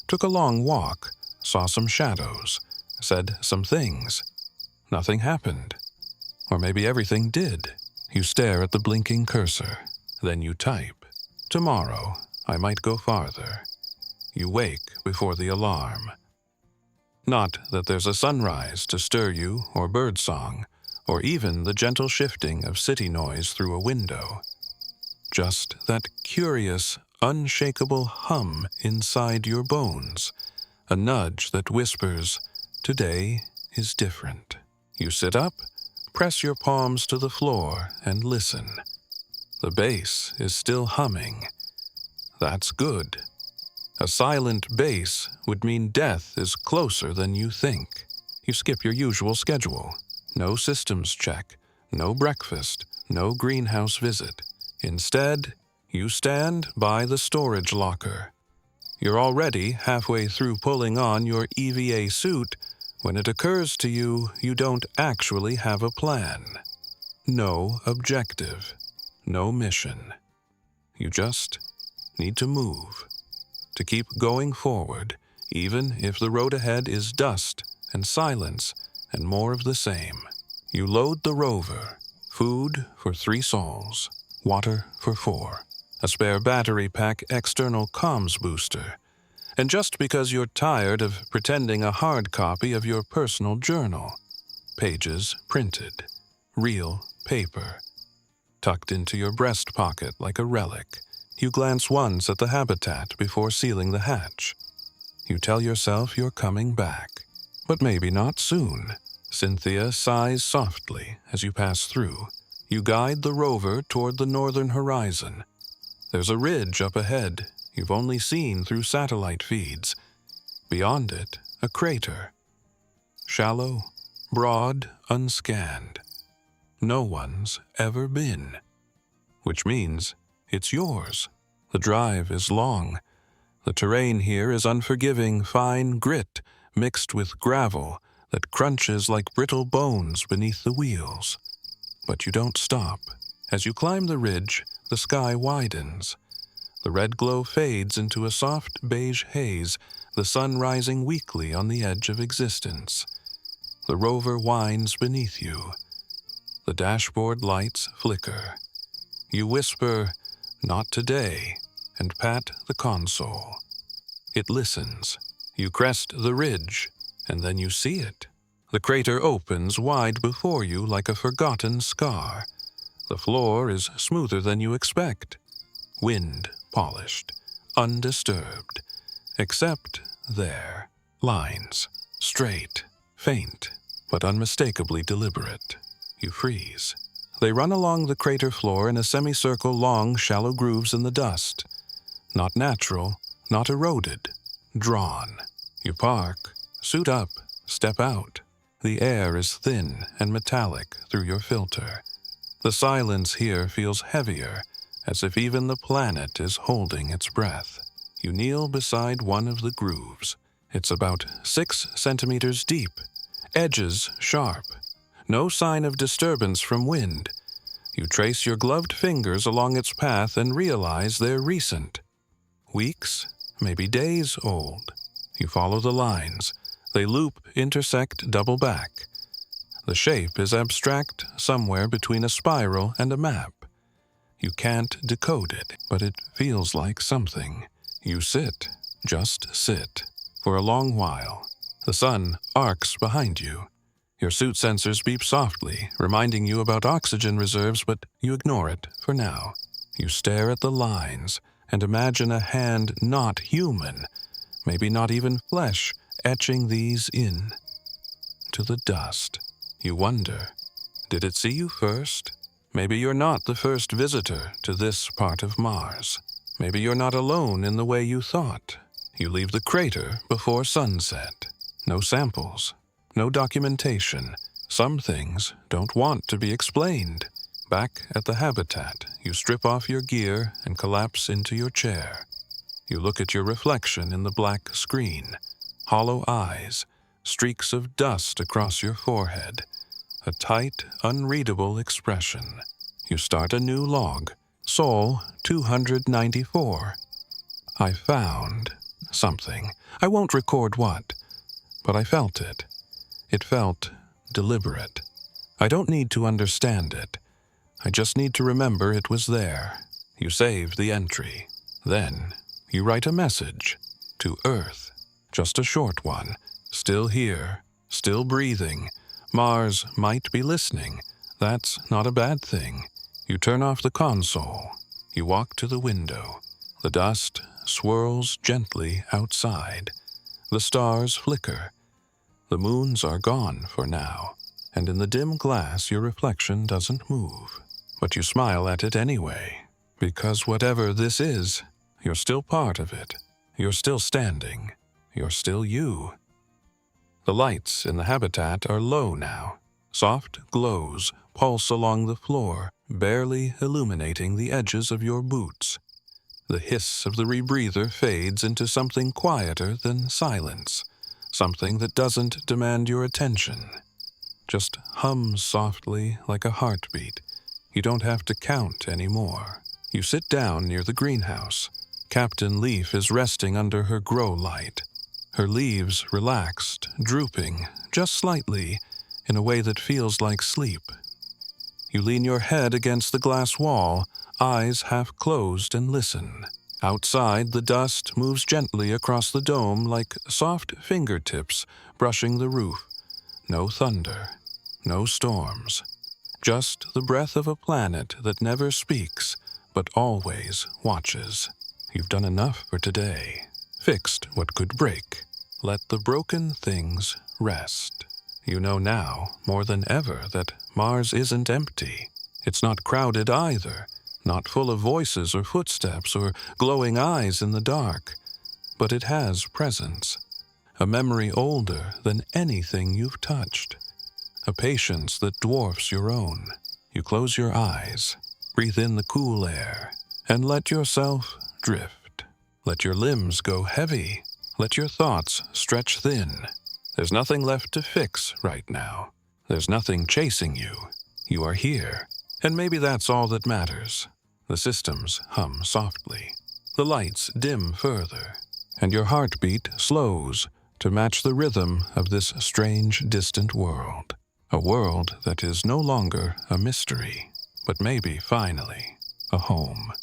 Took a long walk, saw some shadows, said some things. Nothing happened. Or maybe everything did. You stare at the blinking cursor. Then you type. Tomorrow, I might go farther. You wake before the alarm. Not that there's a sunrise to stir you, or birdsong, or even the gentle shifting of city noise through a window. Just that curious, unshakable hum inside your bones, a nudge that whispers, today is different. You sit up, press your palms to the floor, and listen. The bass is still humming. That's good. A silent bass would mean death is closer than you think. You skip your usual schedule. No systems check, no breakfast, no greenhouse visit. Instead, you stand by the storage locker. You're already halfway through pulling on your EVA suit when it occurs to you you don't actually have a plan. No objective, no mission. You just need to move. To keep going forward, even if the road ahead is dust and silence and more of the same. You load the rover, food for 3 sols, water for 4, a spare battery pack external comms booster, and just because you're tired of pretending a hard copy of your personal journal, pages printed, real paper, tucked into your breast pocket like a relic. You glance once at the habitat before sealing the hatch. You tell yourself you're coming back, but maybe not soon. Cynthia sighs softly as you pass through. You guide the rover toward the northern horizon. There's a ridge up ahead you've only seen through satellite feeds. Beyond it, a crater. Shallow, broad, unscanned. No one's ever been. Which means it's yours. The drive is long. The terrain here is unforgiving, fine grit mixed with gravel that crunches like brittle bones beneath the wheels. But you don't stop. As you climb the ridge, the sky widens. The red glow fades into a soft beige haze, the sun rising weakly on the edge of existence. The rover winds beneath you. The dashboard lights flicker. You whisper, "Not today," and pat the console. It listens. You crest the ridge, and then you see it. The crater opens wide before you like a forgotten scar. The floor is smoother than you expect. Wind polished, undisturbed. Except there. Lines. Straight. Faint, but unmistakably deliberate. You freeze. They run along the crater floor in a semicircle, long, shallow grooves in the dust. Not natural, not eroded, drawn. You park, suit up, step out. The air is thin and metallic through your filter. The silence here feels heavier, as if even the planet is holding its breath. You kneel beside one of the grooves. It's about 6 centimeters deep, edges sharp. No sign of disturbance from wind. You trace your gloved fingers along its path and realize they're recent. Weeks, maybe days old. You follow the lines. They loop, intersect, double back. The shape is abstract, somewhere between a spiral and a map. You can't decode it, but it feels like something. You sit, just sit, for a long while. The sun arcs behind you. Your suit sensors beep softly, reminding you about oxygen reserves, but you ignore it for now. You stare at the lines and imagine a hand not human, maybe not even flesh, etching these in to the dust. You wonder, did it see you first? Maybe you're not the first visitor to this part of Mars. Maybe you're not alone in the way you thought. You leave the crater before sunset. No samples, no documentation. Some things don't want to be explained. Back at the habitat, you strip off your gear and collapse into your chair. You look at your reflection in the black screen. Hollow eyes, streaks of dust across your forehead. A tight, unreadable expression. You start a new log. Sol 294. I found something. I won't record what, but I felt it. It felt deliberate. I don't need to understand it. I just need to remember it was there. You save the entry. Then you write a message to Earth. Just a short one. Still here, still breathing. Mars might be listening. That's not a bad thing. You turn off the console. You walk to the window. The dust swirls gently outside. The stars flicker. The moons are gone for now, and in the dim glass your reflection doesn't move. But you smile at it anyway, because whatever this is, you're still part of it. You're still standing. You're still you. The lights in the habitat are low now. Soft glows pulse along the floor, barely illuminating the edges of your boots. The hiss of the rebreather fades into something quieter than silence, something that doesn't demand your attention. Just hums softly like a heartbeat. You don't have to count anymore. You sit down near the greenhouse. Captain Leaf is resting under her grow light. Her leaves relaxed, drooping, just slightly, in a way that feels like sleep. You lean your head against the glass wall, eyes half closed, and listen. Outside, the dust moves gently across the dome like soft fingertips brushing the roof. No thunder, no storms. Just the breath of a planet that never speaks, but always watches. You've done enough for today. Fixed what could break. Let the broken things rest. You know now, more than ever, that Mars isn't empty. It's not crowded either, not full of voices or footsteps or glowing eyes in the dark. But it has presence, a memory older than anything you've touched, a patience that dwarfs your own. You close your eyes, breathe in the cool air, and let yourself drift. Let your limbs go heavy. Let your thoughts stretch thin. There's nothing left to fix right now. There's nothing chasing you. You are here. And maybe that's all that matters. The systems hum softly. The lights dim further. And your heartbeat slows to match the rhythm of this strange, distant world. A world that is no longer a mystery, but maybe, finally, a home.